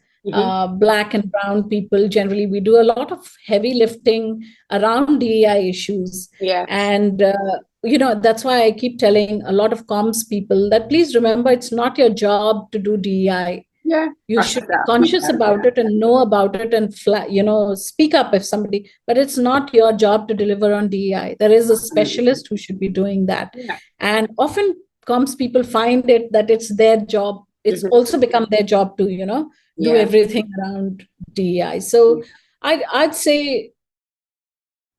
S3: Black and brown people, generally, we do a lot of heavy lifting around DEI issues. And, that's why I keep telling a lot of comms people that please remember, it's not your job to do DEI. You should be conscious about it and know about it and speak up if somebody, but it's not your job to deliver on DEI. There is a specialist who should be doing that. And often comms people find it that it's their job. It's also become their job to, do everything around DEI. So I'd say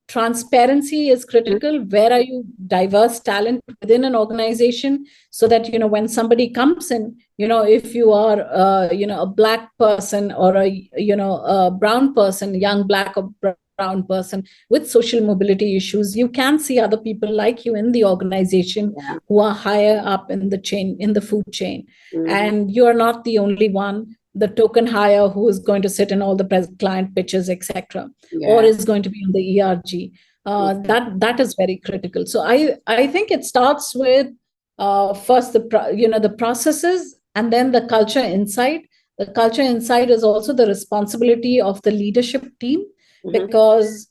S3: transparency is critical. Where are you diverse talent within an organization, so that when somebody comes in, if you are a Black person or a brown person, young Black or brown person with social mobility issues, you can see other people like you in the organization who are higher up in the chain, in the food chain, and you are not the only one, the token hire who is going to sit in all the client pitches, etc., or is going to be in the ERG. That is very critical. So I think it starts with first the processes, and then the culture inside. The culture inside is also the responsibility of the leadership team, because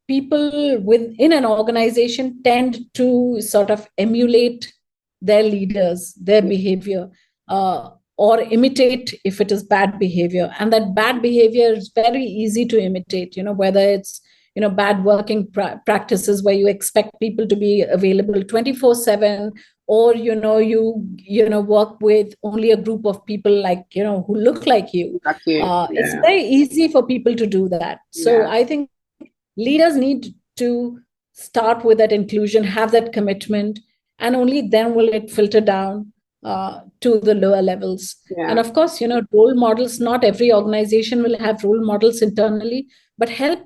S3: people within an organization tend to sort of emulate their leaders, their behavior. Or imitate if it is bad behavior. And that bad behavior is very easy to imitate, whether it's, bad working practices where you expect people to be available 24/7, or, you work with only a group of people like, who look like you. It's very easy for people to do that. So I think leaders need to start with that inclusion, have that commitment, and only then will it filter down to the lower levels. And of course, role models, not every organization will have role models internally, but help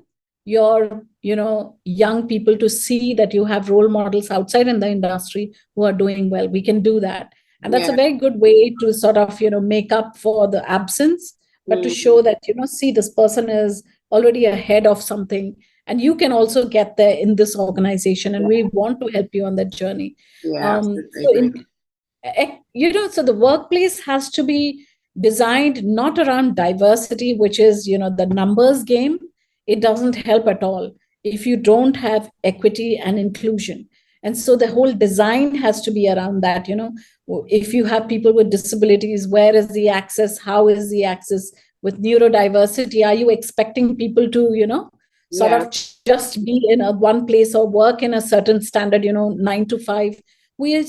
S3: your young people to see that you have role models outside in the industry who are doing well. We can do that. And that's a very good way to sort of make up for the absence, but to show that see, this person is already ahead of something, and you can also get there in this organization, and we want to help you on that journey. So the workplace has to be designed not around diversity, which is the numbers game. It doesn't help at all if you don't have equity and inclusion. And so the whole design has to be around that. If you have people with disabilities, where is the access? How is the access? With neurodiversity, are you expecting people to sort of just be in one place or work in a certain standard 9 to 5? We I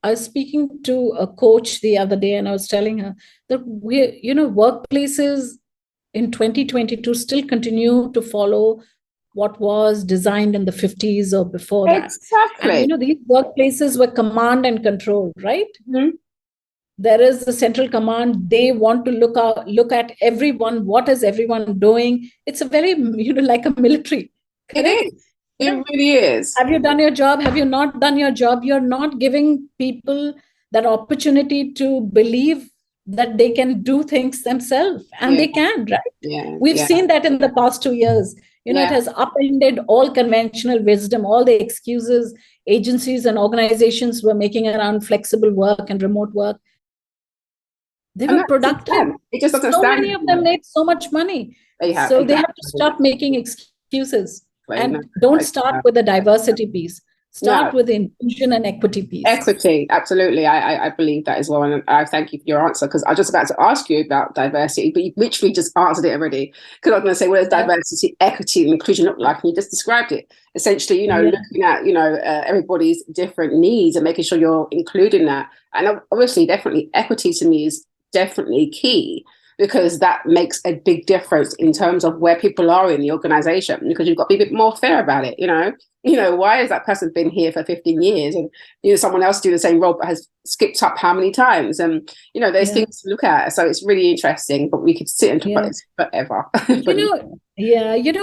S3: was speaking to a coach the other day, and I was telling her that workplaces in 2022 still continue to follow what was designed in the 50s or before that.
S2: Exactly.
S3: And these workplaces were command and control, right?
S2: Mm-hmm.
S3: There is the central command. They want to look at everyone. What is everyone doing? It's a very like a military.
S2: Correct? It is. It really is.
S3: Have you done your job? Have you not done your job? You're not giving people that opportunity to believe that they can do things themselves, and they can, right? We've seen that in the past 2 years. It has upended all conventional wisdom, all the excuses agencies and organizations were making around flexible work and remote work. They were productive.
S2: It just doesn't
S3: so many of them made so much money. They have to stop making excuses. And don't start with the diversity piece. Start with the inclusion and equity piece.
S2: Equity, absolutely. I believe that as well. And I thank you for your answer, because I was just about to ask you about diversity, but you literally just answered it already. Because I was going to say, what does diversity, equity, and inclusion look like? And you just described it. Essentially, looking at, everybody's different needs and making sure you're including that. And obviously, definitely, equity to me is definitely key, because that makes a big difference in terms of where people are in the organization, because you've got to be a bit more fair about it. Why has that person been here for 15 years and someone else do the same role but has skipped up how many times? And there's things to look at. So it's really interesting, but we could sit and talk about this forever.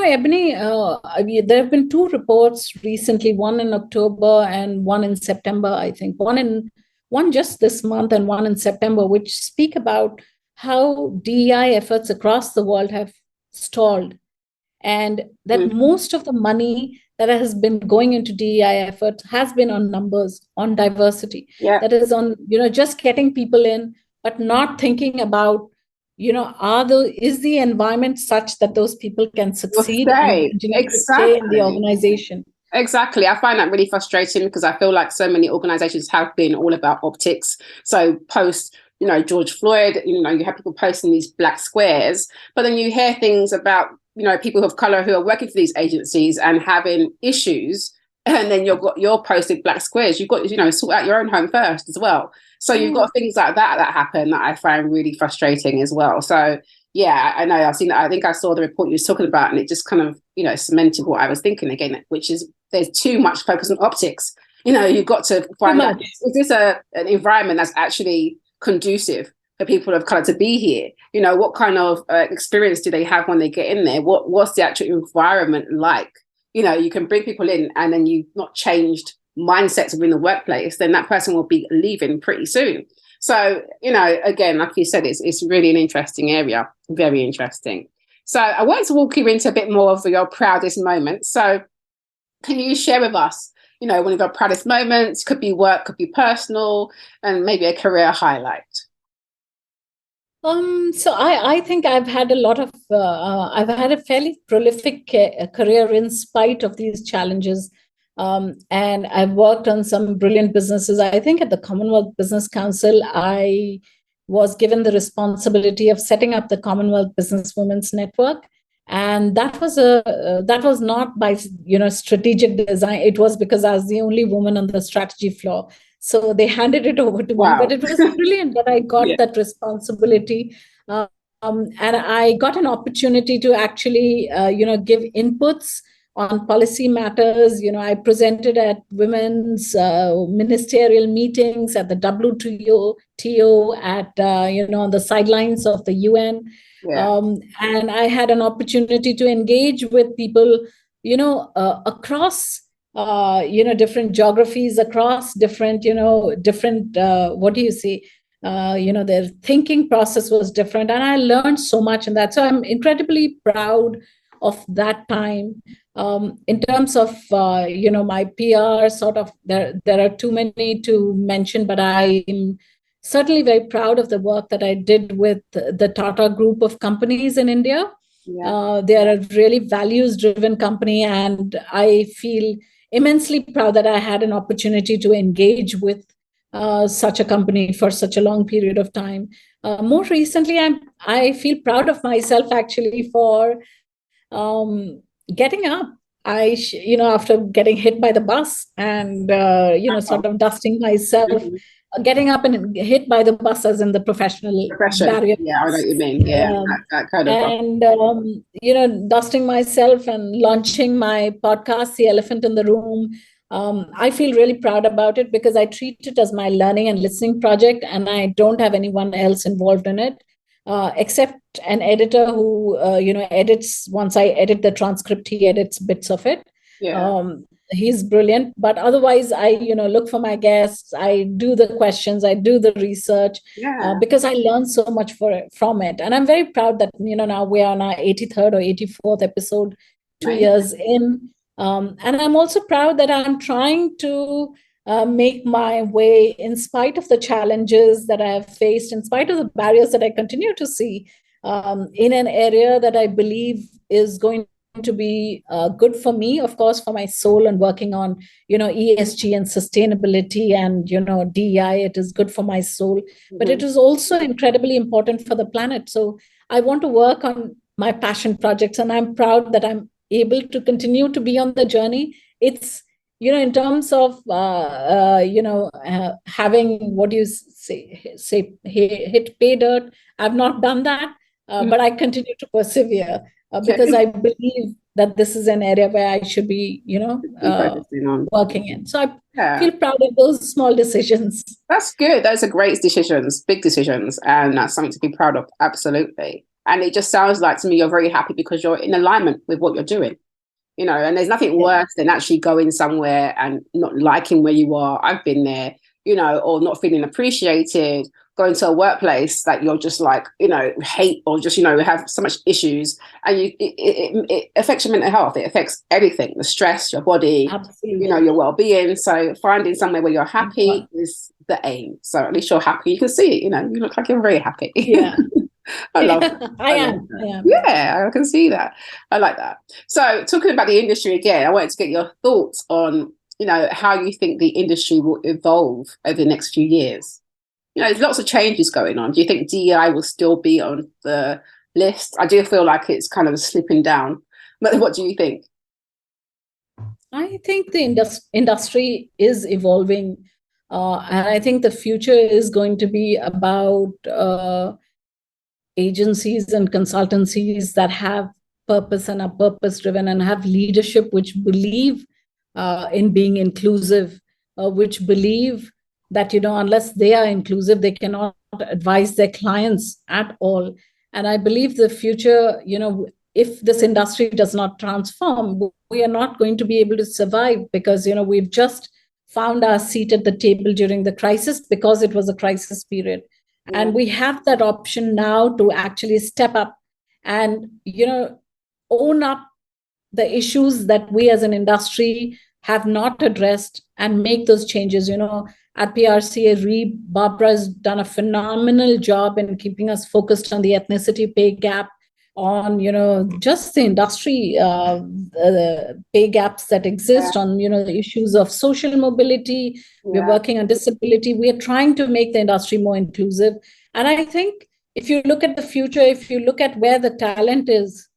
S3: Ebony, there have been 2 reports recently, one in October and one in September, I think, one just this month and one in September, which speak about how DEI efforts across the world have stalled, and that most of the money that has been going into DEI efforts has been on numbers, on diversity. That is on, just getting people in, but not thinking about, is the environment such that those people can succeed and stay in the organization.
S2: Exactly. I find that really frustrating, because I feel like so many organizations have been all about optics. So post George Floyd, you have people posting these black squares, but then you hear things about, people of color who are working for these agencies and having issues, and then you're posting black squares. You've got to, sort out your own home first as well. So you've got things like that happen that I find really frustrating as well. So I know I've seen that. I think I saw the report you was talking about, and it just kind of, cemented what I was thinking again, which is there's too much focus on optics. You've got to find out, is this an environment that's actually conducive for people of color to be here? What kind of experience do they have when they get in there? What's the actual environment like? You can bring people in, and then you've not changed mindsets within the workplace, then that person will be leaving pretty soon. So, again, like you said, it's really an interesting area, very interesting. So I want to walk you into a bit more of your proudest moments. So can you share with us, one of your proudest moments? Could be work, could be personal, and maybe a career highlight.
S3: So I think I've had I've had a fairly prolific career in spite of these challenges. And I've worked on some brilliant businesses. I think at the Commonwealth Business Council, I was given the responsibility of setting up the Commonwealth Business Women's Network. And that was not by strategic design. It was because I was the only woman on the strategy floor. So they handed it over to me. But it was brilliant that I got that responsibility. And I got an opportunity to actually, give inputs on policy matters. I presented at women's ministerial meetings, at the WTO, at on the sidelines of the UN.
S2: Yeah.
S3: And I had an opportunity to engage with people, across different geographies, across different what do you say? Their thinking process was different, and I learned so much in that. So I'm incredibly proud of that time. In terms of my PR, sort of, there are too many to mention, but I am certainly very proud of the work that I did with the Tata Group of companies in India. Yeah. They are a really values-driven company, and I feel immensely proud that I had an opportunity to engage with such a company for such a long period of time. More recently, I feel proud of myself actually for getting up. After getting hit by the bus and sort of dusting myself, getting up and hit by the bus, as in the profession. Barrier.
S2: Yeah, I know what you mean. Yeah, that kind of.
S3: And dusting myself and launching my podcast, The Elephant in the Room. I feel really proud about it because I treat it as my learning and listening project, and I don't have anyone else involved in it, except an editor who, edits. Once I edit the transcript, he edits bits of it.
S2: Yeah.
S3: He's brilliant. But otherwise, I, look for my guests. I do the questions. I do the research.
S2: Yeah.
S3: Because I learned so much from it. And I'm very proud that, now we are on our 83rd or 84th episode, 2 years in. And I'm also proud that I'm trying to make my way in spite of the challenges that I have faced, in spite of the barriers that I continue to see, in an area that I believe is going to be good for me, of course, for my soul, and working on, ESG and sustainability and, DEI. It is good for my soul, but it is also incredibly important for the planet. So I want to work on my passion projects, and I'm proud that I'm able to continue to be on the journey. It's, in terms of, having, what do you say, hit pay dirt. I've not done that, but I continue to persevere because I believe that this is an area where I should be, working in. So I feel proud of those small decisions.
S2: That's good. Those are great decisions, big decisions, and that's something to be proud of. Absolutely. And it just sounds like to me you're very happy because you're in alignment with what you're doing, and there's nothing worse than actually going somewhere and not liking where you are. I've been there, or not feeling appreciated, going to a workplace that you're just like, hate, or just, have so much issues, and it affects your mental health. It affects everything, the stress, your body,
S3: Absolutely.
S2: Your well-being. So finding somewhere where you're happy is the aim. So at least you're happy. You can see it, you look like you're very happy.
S3: Yeah.
S2: I love it.
S3: I am.
S2: Yeah, I can see that. I like that. So talking about the industry again, I wanted to get your thoughts on, how you think the industry will evolve over the next few years. There's lots of changes going on. Do you think DEI will still be on the list? I do feel like it's kind of slipping down. But what do you think?
S3: I think the industry is evolving. And I think the future is going to be about agencies and consultancies that have purpose and are purpose-driven and have leadership which believe in being inclusive, which believe that, unless they are inclusive, they cannot advise their clients at all. And I believe the future, if this industry does not transform, we are not going to be able to survive because, we've just found our seat at the table during the crisis because it was a crisis period. Yeah. And we have that option now to actually step up and, own up the issues that we as an industry have not addressed and make those changes. At PRCA, Barbara's done a phenomenal job in keeping us focused on the ethnicity pay gap, on, just the industry pay gaps that exist, on, the issues of social mobility. Yeah. We're working on disability. We are trying to make the industry more inclusive. And I think if you look at the future, if you look at where the talent is,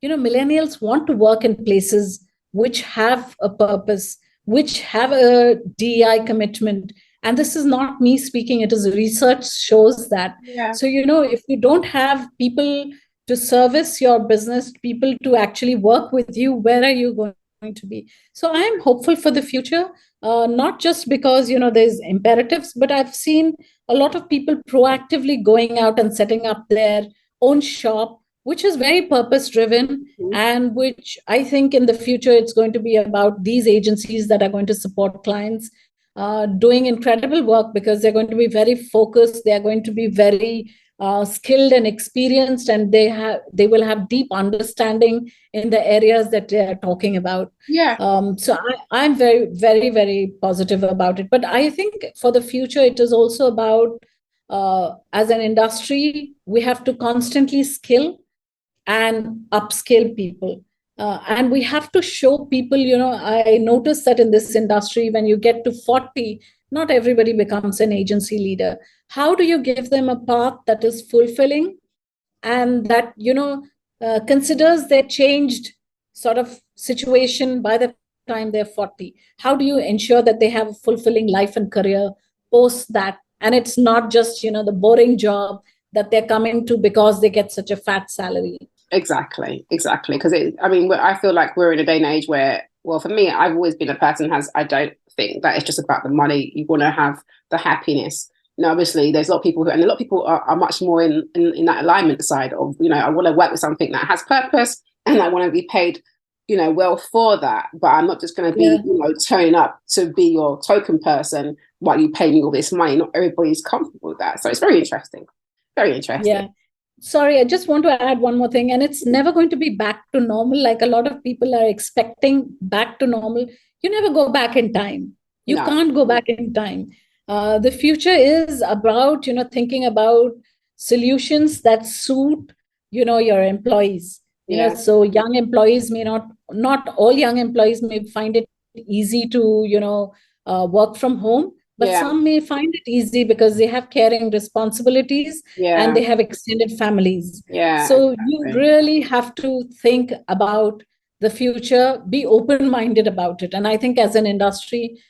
S3: millennials want to work in places which have a purpose, which have a DEI commitment, And this is not me speaking, it is research shows that. So, if you don't have people to service your business, people to actually work with you, where are you going to be? So I am hopeful for the future, not just because, there's imperatives, but I've seen a lot of people proactively going out and setting up their own shop, which is very purpose driven, and which I think in the future it's going to be about these agencies that are going to support clients doing incredible work, because they're going to be very focused, they're going to be very skilled and experienced, and they will have deep understanding in the areas that they are talking about. So I'm very, very, very positive about it. But I think for the future, it is also about, as an industry, we have to constantly skill and upskill people. And we have to show people, I noticed that in this industry, when you get to 40, not everybody becomes an agency leader. How do you give them a path that is fulfilling and that, considers their changed sort of situation by the time they're 40? How do you ensure that they have a fulfilling life and career post that? And it's not just, the boring job that they're coming to because they get such a fat salary.
S2: Exactly. Because I feel like we're in a day and age where, well, for me, I've always been a person I don't think that it's just about the money. You want to have the happiness. Obviously, there's a lot of people and a lot of people are much more in that alignment side of, I want to work with something that has purpose and I want to be paid, well for that. But I'm not just going to be, turning up to be your token person while you pay me all this money. Not everybody's comfortable with that. So it's very interesting. Very interesting.
S3: Yeah. Sorry, I just want to add one more thing. And it's never going to be back to normal. Like a lot of people are expecting back to normal. You never go back in time. You can't go back in time. The future is about, thinking about solutions that suit, your employees. So young employees may not all young employees may find it easy to, work from home. But some may find it easy because they have caring responsibilities and they have extended families. So you really have to think about the future, be open-minded about it. And I think as an industry,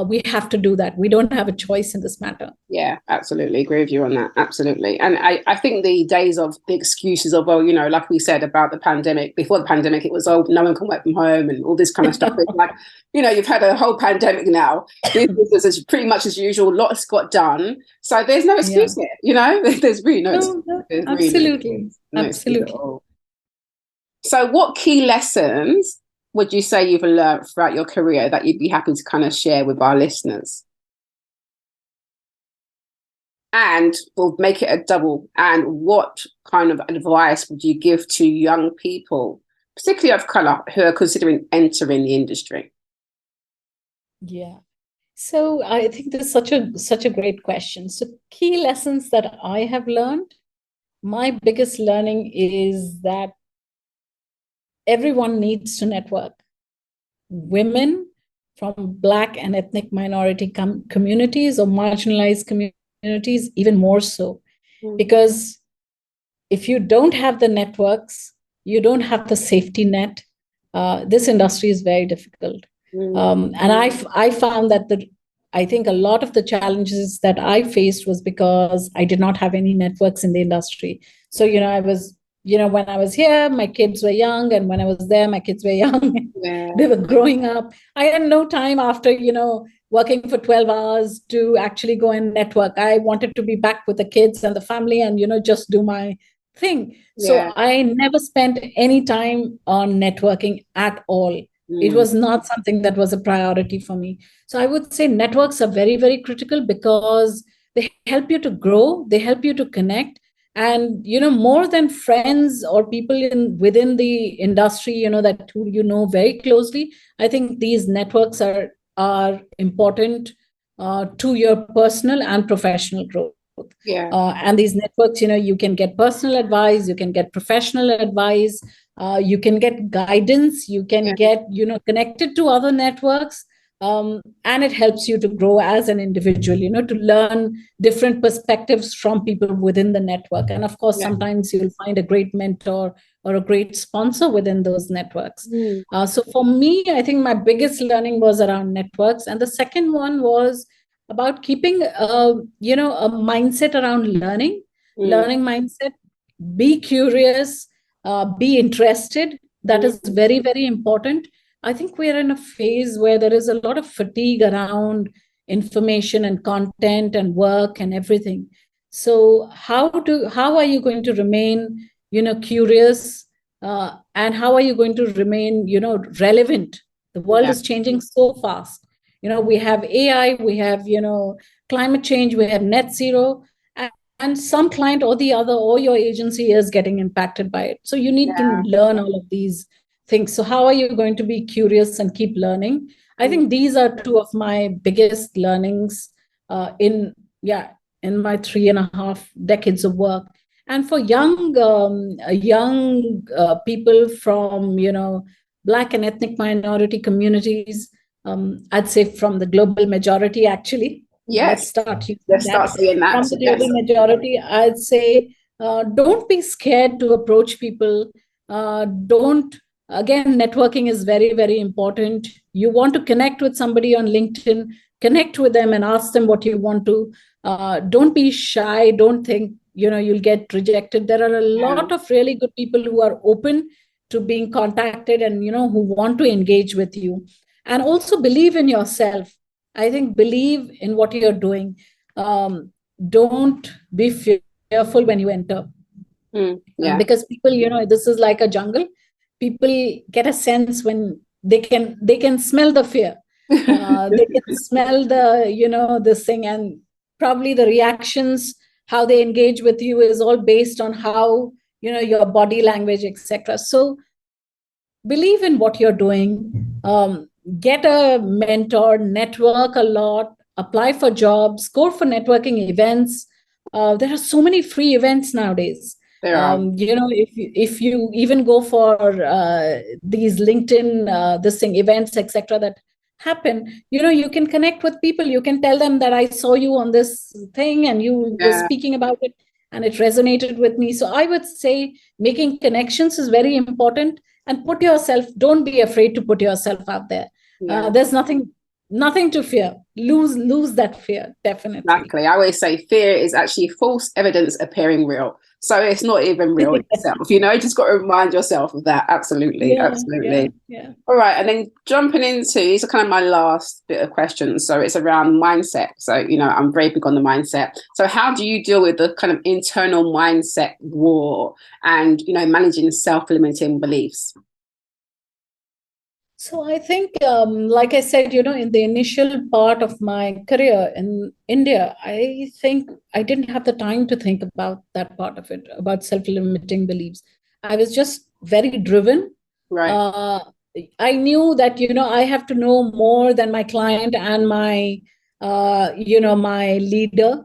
S3: we have to do that. We don't have a choice in this matter.
S2: Yeah, absolutely. Agree with you on that. Absolutely. And I think the days of the excuses of, well, like we said about the pandemic, before the pandemic, it was, no one can work from home and all this kind of stuff. It's like, you've had a whole pandemic now. Business is pretty much as usual. Lots got done. So there's no excuse here, There's really no excuse.
S3: Absolutely. Absolutely.
S2: So what key lessons would you say you've learned throughout your career that you'd be happy to kind of share with our listeners? And we'll make it a double. And what kind of advice would you give to young people, particularly of colour, who are considering entering the industry?
S3: Yeah. So I think this is such a great question. So key lessons that I have learned, my biggest learning is that everyone needs to network. Women from Black and ethnic minority communities or marginalized communities, even more so. Because if you don't have the networks, you don't have the safety net, this industry is very difficult. And I found that I think a lot of the challenges that I faced was because I did not have any networks in the industry. So, I was, when I was here, my kids were young. And when I was there, my kids were young. They were growing up. I had no time after, working for 12 hours to actually go and network. I wanted to be back with the kids and the family and, just do my thing. So I never spent any time on networking at all. It was not something that was a priority for me. So I would say networks are very, very critical because they help you to grow. They help you to connect. And, more than friends or people within the industry, that who very closely, I think these networks are important to your personal and professional growth. And these networks, you can get personal advice, you can get professional advice, you can get guidance, you can get, connected to other networks. And it helps you to grow as an individual, to learn different perspectives from people within the network. And of course, sometimes you'll find a great mentor or a great sponsor within those networks. So for me, I think my biggest learning was around networks. And the second one was about keeping, a mindset around learning mindset. Be curious, be interested. That is very, very important. I think we are in a phase where there is a lot of fatigue around information and content and work and everything. So how are you going to remain, curious, and how are you going to remain, relevant? The world is changing so fast. We have AI, we have, climate change, we have net zero, and some client or the other or your agency is getting impacted by it. So you need to learn all of these things. So how are you going to be curious and keep learning? I think these are two of my biggest learnings in my 3.5 decades of work. And for young people from Black and ethnic minority communities, I'd say from the global majority, actually.
S2: Yes.
S3: Let's start saying that. From the global majority, I'd say don't be scared to approach people. Again, networking is very, very important. You want to connect with somebody on LinkedIn, connect with them and ask them what you want to. Don't be shy. Don't think, you'll get rejected. There are a lot of really good people who are open to being contacted and, who want to engage with you. And also believe in yourself. I think believe in what you're doing. Don't be fearful when you enter. Because people, this is like a jungle. People get a sense when they can smell the fear. They can smell the, this thing, and probably the reactions, how they engage with you is all based on how, your body language, etc. So believe in what you're doing. Get a mentor, network a lot, apply for jobs, go for networking events. There are so many free events nowadays. If you even go for these LinkedIn events, etc., that happen, you can connect with people. You can tell them that I saw you on this thing and you were speaking about it and it resonated with me. So I would say making connections is very important. And don't be afraid to put yourself out there. There's nothing to fear. Lose that fear, definitely.
S2: Exactly. I always say fear is actually false evidence appearing real. So it's not even real itself, just got to remind yourself of that. Absolutely. Absolutely.
S3: Yeah.
S2: All right. And then jumping into, these are kind of my last bit of questions. So it's around mindset. So, I'm very big on the mindset. So how do you deal with the kind of internal mindset war and, managing self-limiting beliefs?
S3: So I think, like I said, in the initial part of my career in India, I think I didn't have the time to think about that part of it, about self-limiting beliefs. I was just very driven.
S2: Right.
S3: I knew that, I have to know more than my client and my, my leader.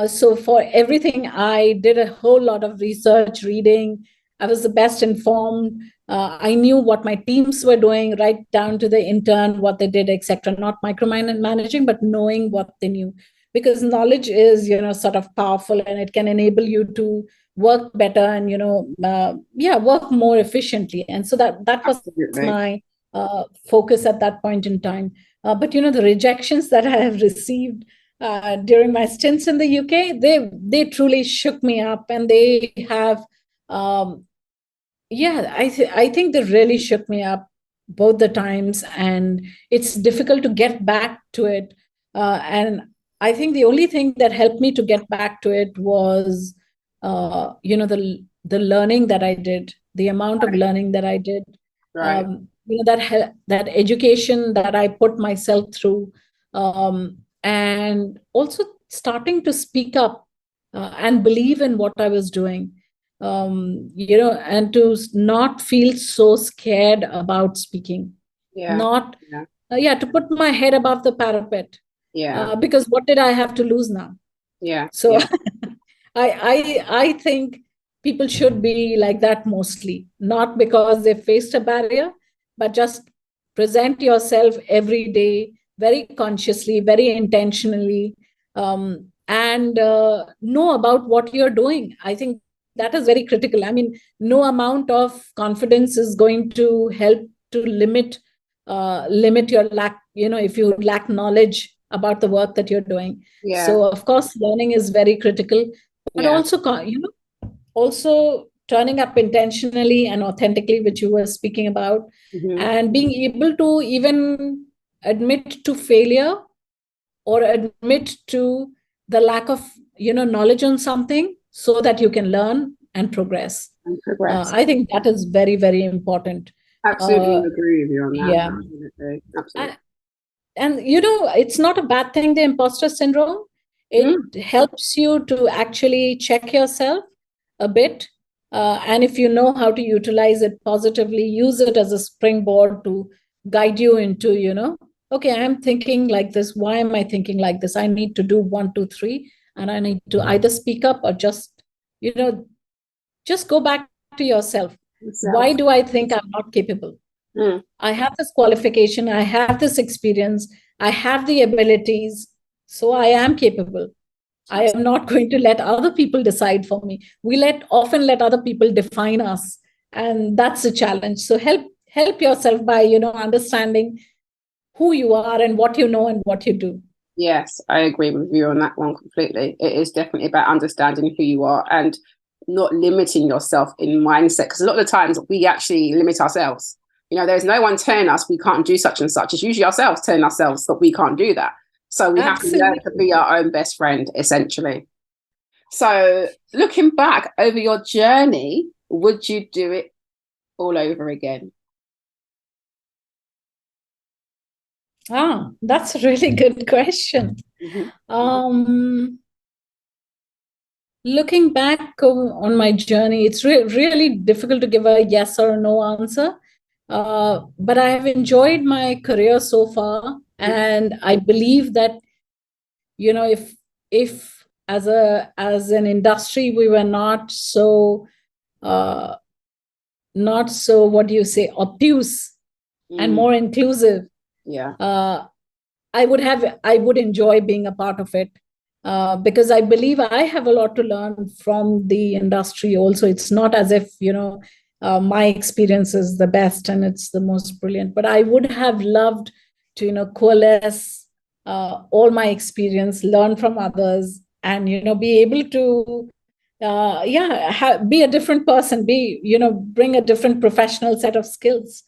S3: So for everything, I did a whole lot of research, reading. I was the best informed. I knew what my teams were doing, right down to the intern, what they did, etc. Not micromanaging, but knowing what they knew. Because knowledge is, sort of powerful, and it can enable you to work better and, work more efficiently. And so that was my focus at that point in time. But, the rejections that I have received during my stints in the UK, they truly shook me up, and they have, I think they really shook me up both the times, and it's difficult to get back to it. And I think the only thing that helped me to get back to it was, the learning that I did, the amount of learning that I did, that education that I put myself through, and also starting to speak up and believe in what I was doing. And to not feel so scared about speaking, to put my head above the parapet, because what did I have to lose now? So I think people should be like that mostly, not because they faced a barrier, but just present yourself every day very consciously, very intentionally, and know about what you're doing. I think that is very critical. I mean, no amount of confidence is going to help to limit your lack. If you lack knowledge, about the work that you're doing.
S2: Yeah.
S3: So of course, learning is very critical, but also, also turning up intentionally and authentically, which you were speaking about, and being able to even admit to failure or admit to the lack of, knowledge on something so that you can learn and progress. I think that is very, very important.
S2: Absolutely agree with you on that.
S3: Yeah.
S2: Absolutely.
S3: And, it's not a bad thing, the imposter syndrome. It helps you to actually check yourself a bit. And if you know how to utilize it positively, use it as a springboard to guide you into, okay, I'm thinking like this. Why am I thinking like this? I need to do 1, 2, 3, and I need to either speak up or just go back to yourself. Why do I think I'm not capable? I have this qualification, I have this experience, I have the abilities, so I am capable. I am not going to let other people decide for me. We often let other people define us, and that's a challenge. So help yourself by understanding who you are and what you know and what you do.
S2: Yes, I agree with you on that one completely. It is definitely about understanding who you are and not limiting yourself in mindset, because a lot of the times we actually limit ourselves. There's no one telling us we can't do such and such. It's usually ourselves telling ourselves that we can't do that. So we have to learn to be our own best friend, essentially. So looking back over your journey, would you do it all over again?
S3: That's a really good question. Looking back on my journey, it's really difficult to give a yes or no answer. But I have enjoyed my career so far, and I believe that if as an industry we were not so what do you say, obtuse and more inclusive, I would enjoy being a part of it, because I believe I have a lot to learn from the industry also. It's not as if my experience is the best and it's the most brilliant, but I would have loved to coalesce all my experience, learn from others, and be able to be a different person, bring a different professional set of skills.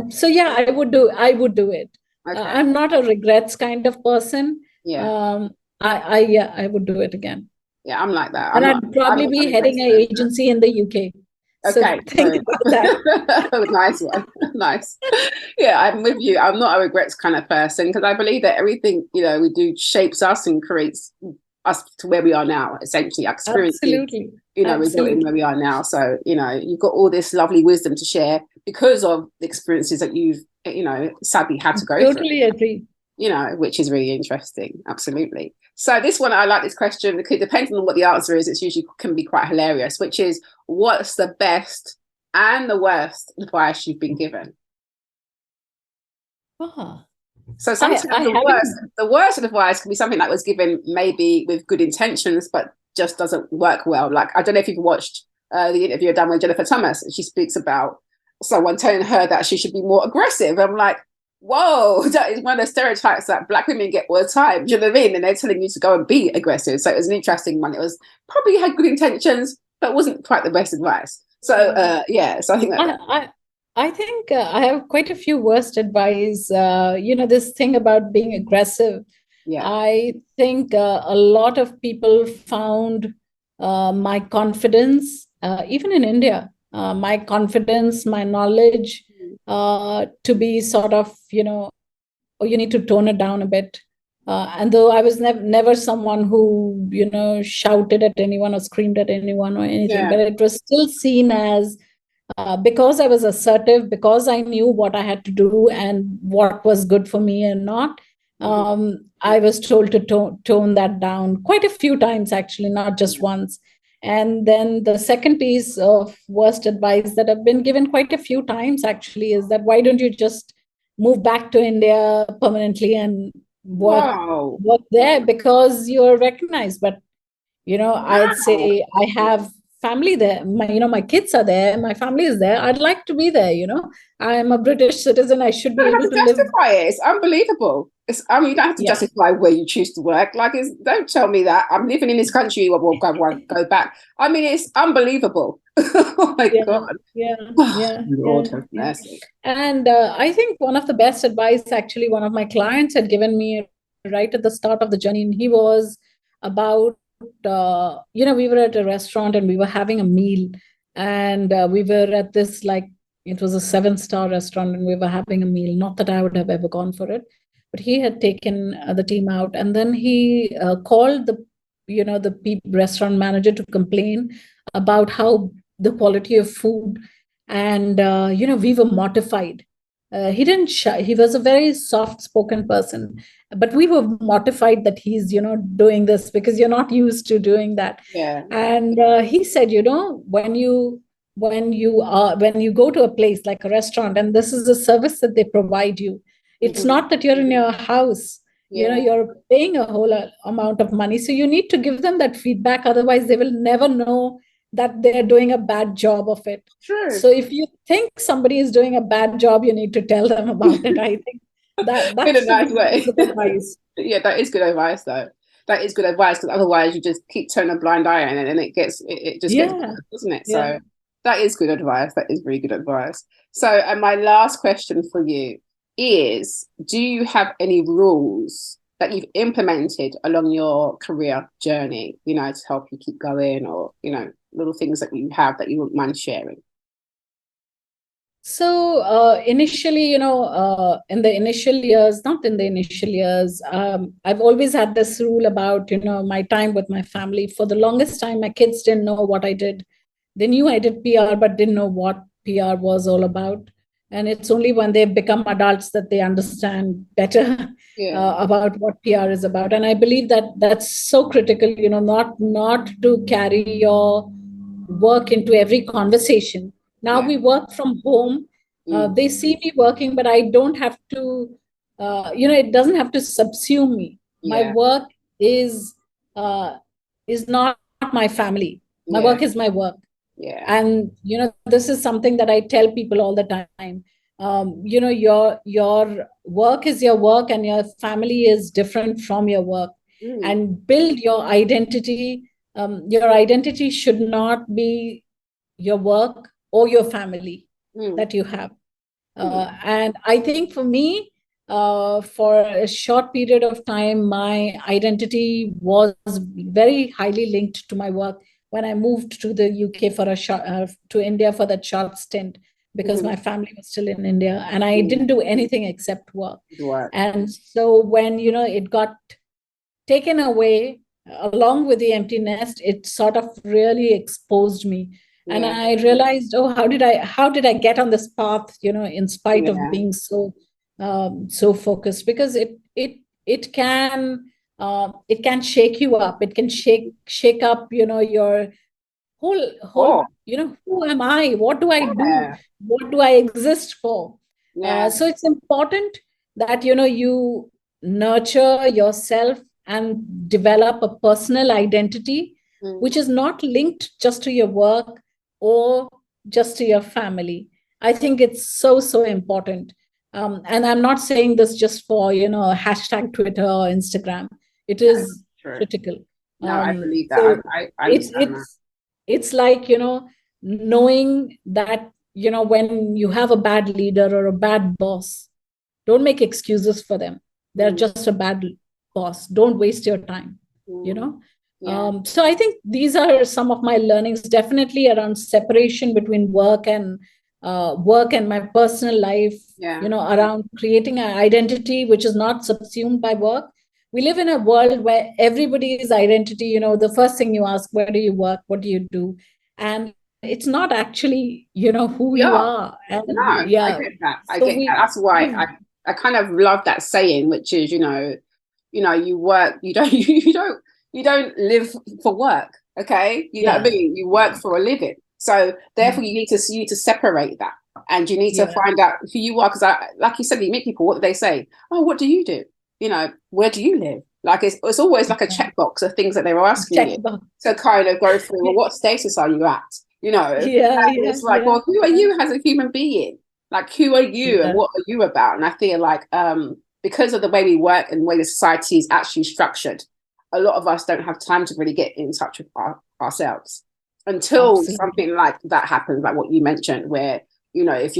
S3: So I would do it. I'm not a regrets kind of person. I would do it again.
S2: I'm like that.
S3: And I'd probably be heading an agency in the UK.
S2: Okay,
S3: so think about that.
S2: Nice one. Nice. Yeah, I'm with you. I'm not a regrets kind of person, because I believe that everything we do shapes us and creates us to where we are now. Essentially,
S3: absolutely.
S2: Resulting where we are now. So you've got all this lovely wisdom to share because of the experiences that you've sadly had to go through.
S3: Totally agree.
S2: Which is really interesting. Absolutely. So this one, I like this question because depending on what the answer is, it's usually can be quite hilarious, which is, what's the best and the worst advice you've been given? So sometimes the worst advice can be something that was given maybe with good intentions, but just doesn't work well. Like, I don't know if you've watched the interview done with Jennifer Thomas, and she speaks about someone telling her that she should be more aggressive. I'm like, whoa, that is one of the stereotypes that Black women get all the time. Do you know what I mean? And they're telling you to go and be aggressive. So it was an interesting one. It was probably had good intentions, but wasn't quite the best advice. So so I think that
S3: I think I have quite a few worst advice. This thing about being aggressive. I think a lot of people found my confidence, even in India, my confidence, my knowledge, to be sort of, you need to tone it down a bit. And though I was never someone who, shouted at anyone or screamed at anyone or anything, but it was still seen as, because I was assertive, because I knew what I had to do and what was good for me and not, I was told to tone that down quite a few times, actually, not just once. And then the second piece of worst advice that I've been given quite a few times, actually, is that why don't you just move back to India permanently and work there because you're recognized. But, I'd say I have family there. My kids are there. My family is there. I'd like to be there. I'm a British citizen. I should be able to live.
S2: It's unbelievable. you don't have to justify where you choose to work. Like, don't tell me that I'm living in this country. Well, go back. I mean, it's unbelievable. Oh my God. Lord have mercy.
S3: And I think one of the best advice, actually, one of my clients had given me right at the start of the journey, and he was about, we were at a restaurant and we were having a meal, and we were at this, like, it was a 7-star restaurant, and we were having a meal. Not that I would have ever gone for it, but he had taken the team out, and then he called the restaurant manager to complain about how the quality of food, and we were mortified. He didn't he was a very soft spoken person, but we were mortified that he's doing this, because you're not used to doing that. And he said, when you go to a place like a restaurant, and this is a service that they provide you, it's not that you're in your house. You're paying a whole amount of money, so you need to give them that feedback. Otherwise they will never know that they're doing a bad job of it.
S2: True.
S3: So if you think somebody is doing a bad job, you need to tell them about it. I think that's
S2: in a nice way.
S3: Good advice.
S2: Yeah, that is good advice, though. That is good advice, because otherwise you just keep turning a blind eye on it, and it just gets worse, doesn't it? So that is good advice. That is really good advice. So, and my last question for you is, do you have any rules that you've implemented along your career journey, to help you keep going, or, little things that you have that you wouldn't mind sharing?
S3: So initially, in the initial years, I've always had this rule about, my time with my family. For the longest time, my kids didn't know what I did. They knew I did PR, but didn't know what PR was all about. And it's only when they've become adults that they understand better about what PR is about. And I believe that that's so critical, not to carry your work into every conversation. Now we work from home. They see me working, but I don't have to, it doesn't have to subsume me. My work is not my family. My work is my work. And, this is something that I tell people all the time. Your work is your work, and your family is different from your work. And build your identity. Your identity should not be your work or your family that you have. And I think for me, for a short period of time, my identity was very highly linked to my work. When I moved to the UK to India for that short stint, because my family was still in India, and I didn't do anything except work. And so when, it got taken away along with the empty nest, it sort of really exposed me. And I realized, how did I get on this path, in spite of being so focused? Because it can shake you up. It can shake up, your whole, who am I? What do I do? What do I exist for? So it's important that, you nurture yourself and develop a personal identity, which is not linked just to your work or just to your family. I think it's so important. And I'm not saying this just for, hashtag Twitter or Instagram. It is critical.
S2: No, I believe that. So I understand that.
S3: It's like, knowing that, when you have a bad leader or a bad boss, don't make excuses for them. They're just a bad boss. Don't waste your time, So I think these are some of my learnings, definitely around separation between work and my personal life, around creating an identity which is not subsumed by work. We live in a world where everybody's identity, the first thing you ask, where do you work? What do you do? And it's not actually, who you are. And,
S2: I get that. I get that. That's why I kind of love that saying, which is, you work, you don't live for work. Okay. You know what I mean? You work for a living. So therefore you need to separate that, and you need to find out who you are. Because like you said, you meet people, what do they say? Oh, what do you do? Where do you live? Like it's always like a checkbox of things that they were asking you to kind of go through. Well, what status are you at? It's like, well, who are you as a human being? Like, who are you and what are you about? And I feel like because of the way we work and the way the society is actually structured, a lot of us don't have time to really get in touch with ourselves until
S3: Absolutely.
S2: something like that happens, like what you mentioned, where, if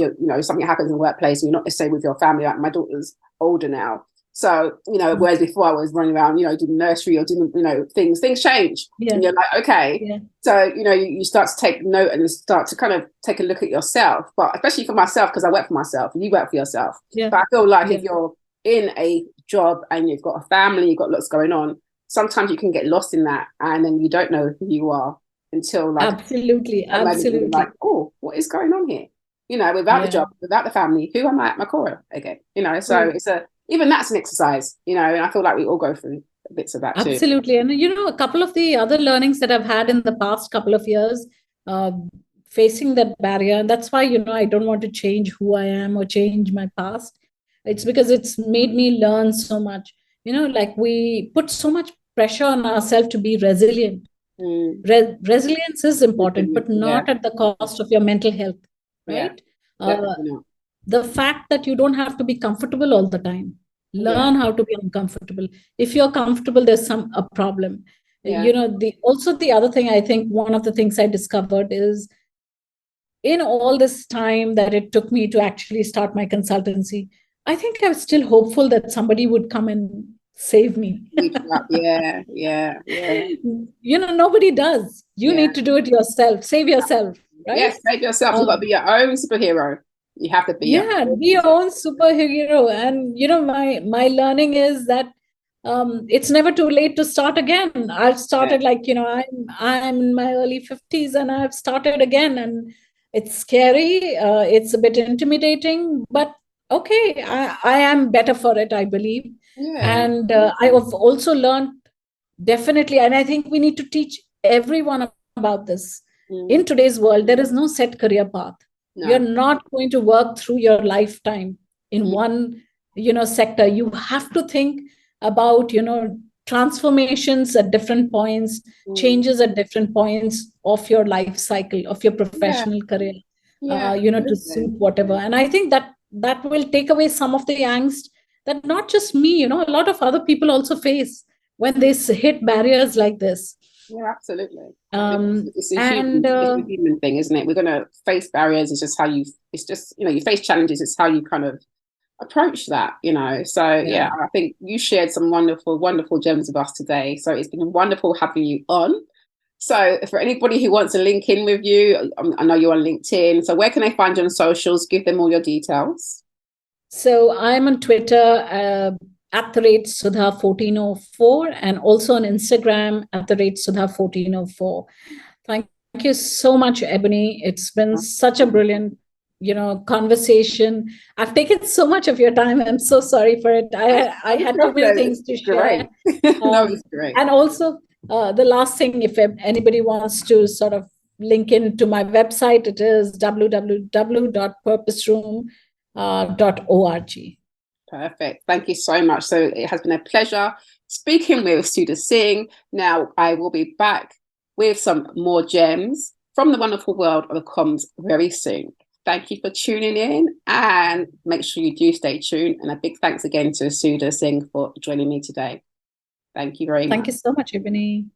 S2: something happens in the workplace and you're not necessarily with your family. Like, my daughter's older now. So, whereas before I was running around, doing nursery or doing, things change.
S3: Yeah.
S2: And you're like, okay.
S3: Yeah.
S2: So, you start to take note and start to kind of take a look at yourself. But especially for myself, because I work for myself and you work for yourself.
S3: Yeah.
S2: But I feel like if you're in a job and you've got a family, you've got lots going on, sometimes you can get lost in that. And then you don't know who you are until like.
S3: Absolutely.
S2: Like, oh, what is going on here? Without the job, without the family, who am I at my core again? So it's even that's an exercise, and I feel like we all go through bits of that too.
S3: Absolutely. And, a couple of the other learnings that I've had in the past couple of years, facing that barrier, and that's why, I don't want to change who I am or change my past. It's because it's made me learn so much. Like, we put so much pressure on ourselves to be resilient. Resilience is important, but not at the cost of your mental health, right? The fact that you don't have to be comfortable all the time. Learn how to be uncomfortable. If you're comfortable, there's a problem. The other thing, I think one of the things I discovered is, in all this time that it took me to actually start my consultancy, I think I was still hopeful that somebody would come and save me.
S2: Yeah.
S3: Nobody does. You need to do it yourself. Save yourself, right?
S2: Yes, save yourself. You've got to be your own superhero. You have to be.
S3: Be your own superhero. And, my learning is that it's never too late to start again. I've started I'm in my early 50s and I've started again, and it's scary. It's a bit intimidating, but okay, I am better for it, I believe. And I have also learned, definitely, and I think we need to teach everyone about this. In today's world, there is no set career path. No. You're not going to work through your lifetime in one, sector. You have to think about, transformations at different points, changes at different points of your life cycle, of your professional career, to suit whatever. And I think that will take away some of the angst that not just me, a lot of other people also face when they hit barriers like this.
S2: Yeah, absolutely. It's a human thing, isn't it? We're going to face barriers. It's just you face challenges. It's how you kind of approach that, So I think you shared some wonderful, wonderful gems with us today. So it's been wonderful having you on. So for anybody who wants to link in with you, I know you're on LinkedIn. So where can they find you on socials? Give them all your details. So
S3: I'm on Twitter, @Sudha1404, and also on Instagram @Sudha1404. Thank you so much, Ebony. It's been such a brilliant, conversation. I've taken so much of your time. I'm so sorry for it. I had too many things to share.
S2: No, it's great.
S3: And also, the last thing, if anybody wants to sort of link into my website, it is www.purposeroom.org.
S2: Perfect. Thank you so much. So it has been a pleasure speaking with Sudha Singh. Now I will be back with some more gems from the wonderful world of comms very soon. Thank you for tuning in, and make sure you do stay tuned. And a big thanks again to Sudha Singh for joining me today. Thank you very much.
S3: Thank you so much, Ebony.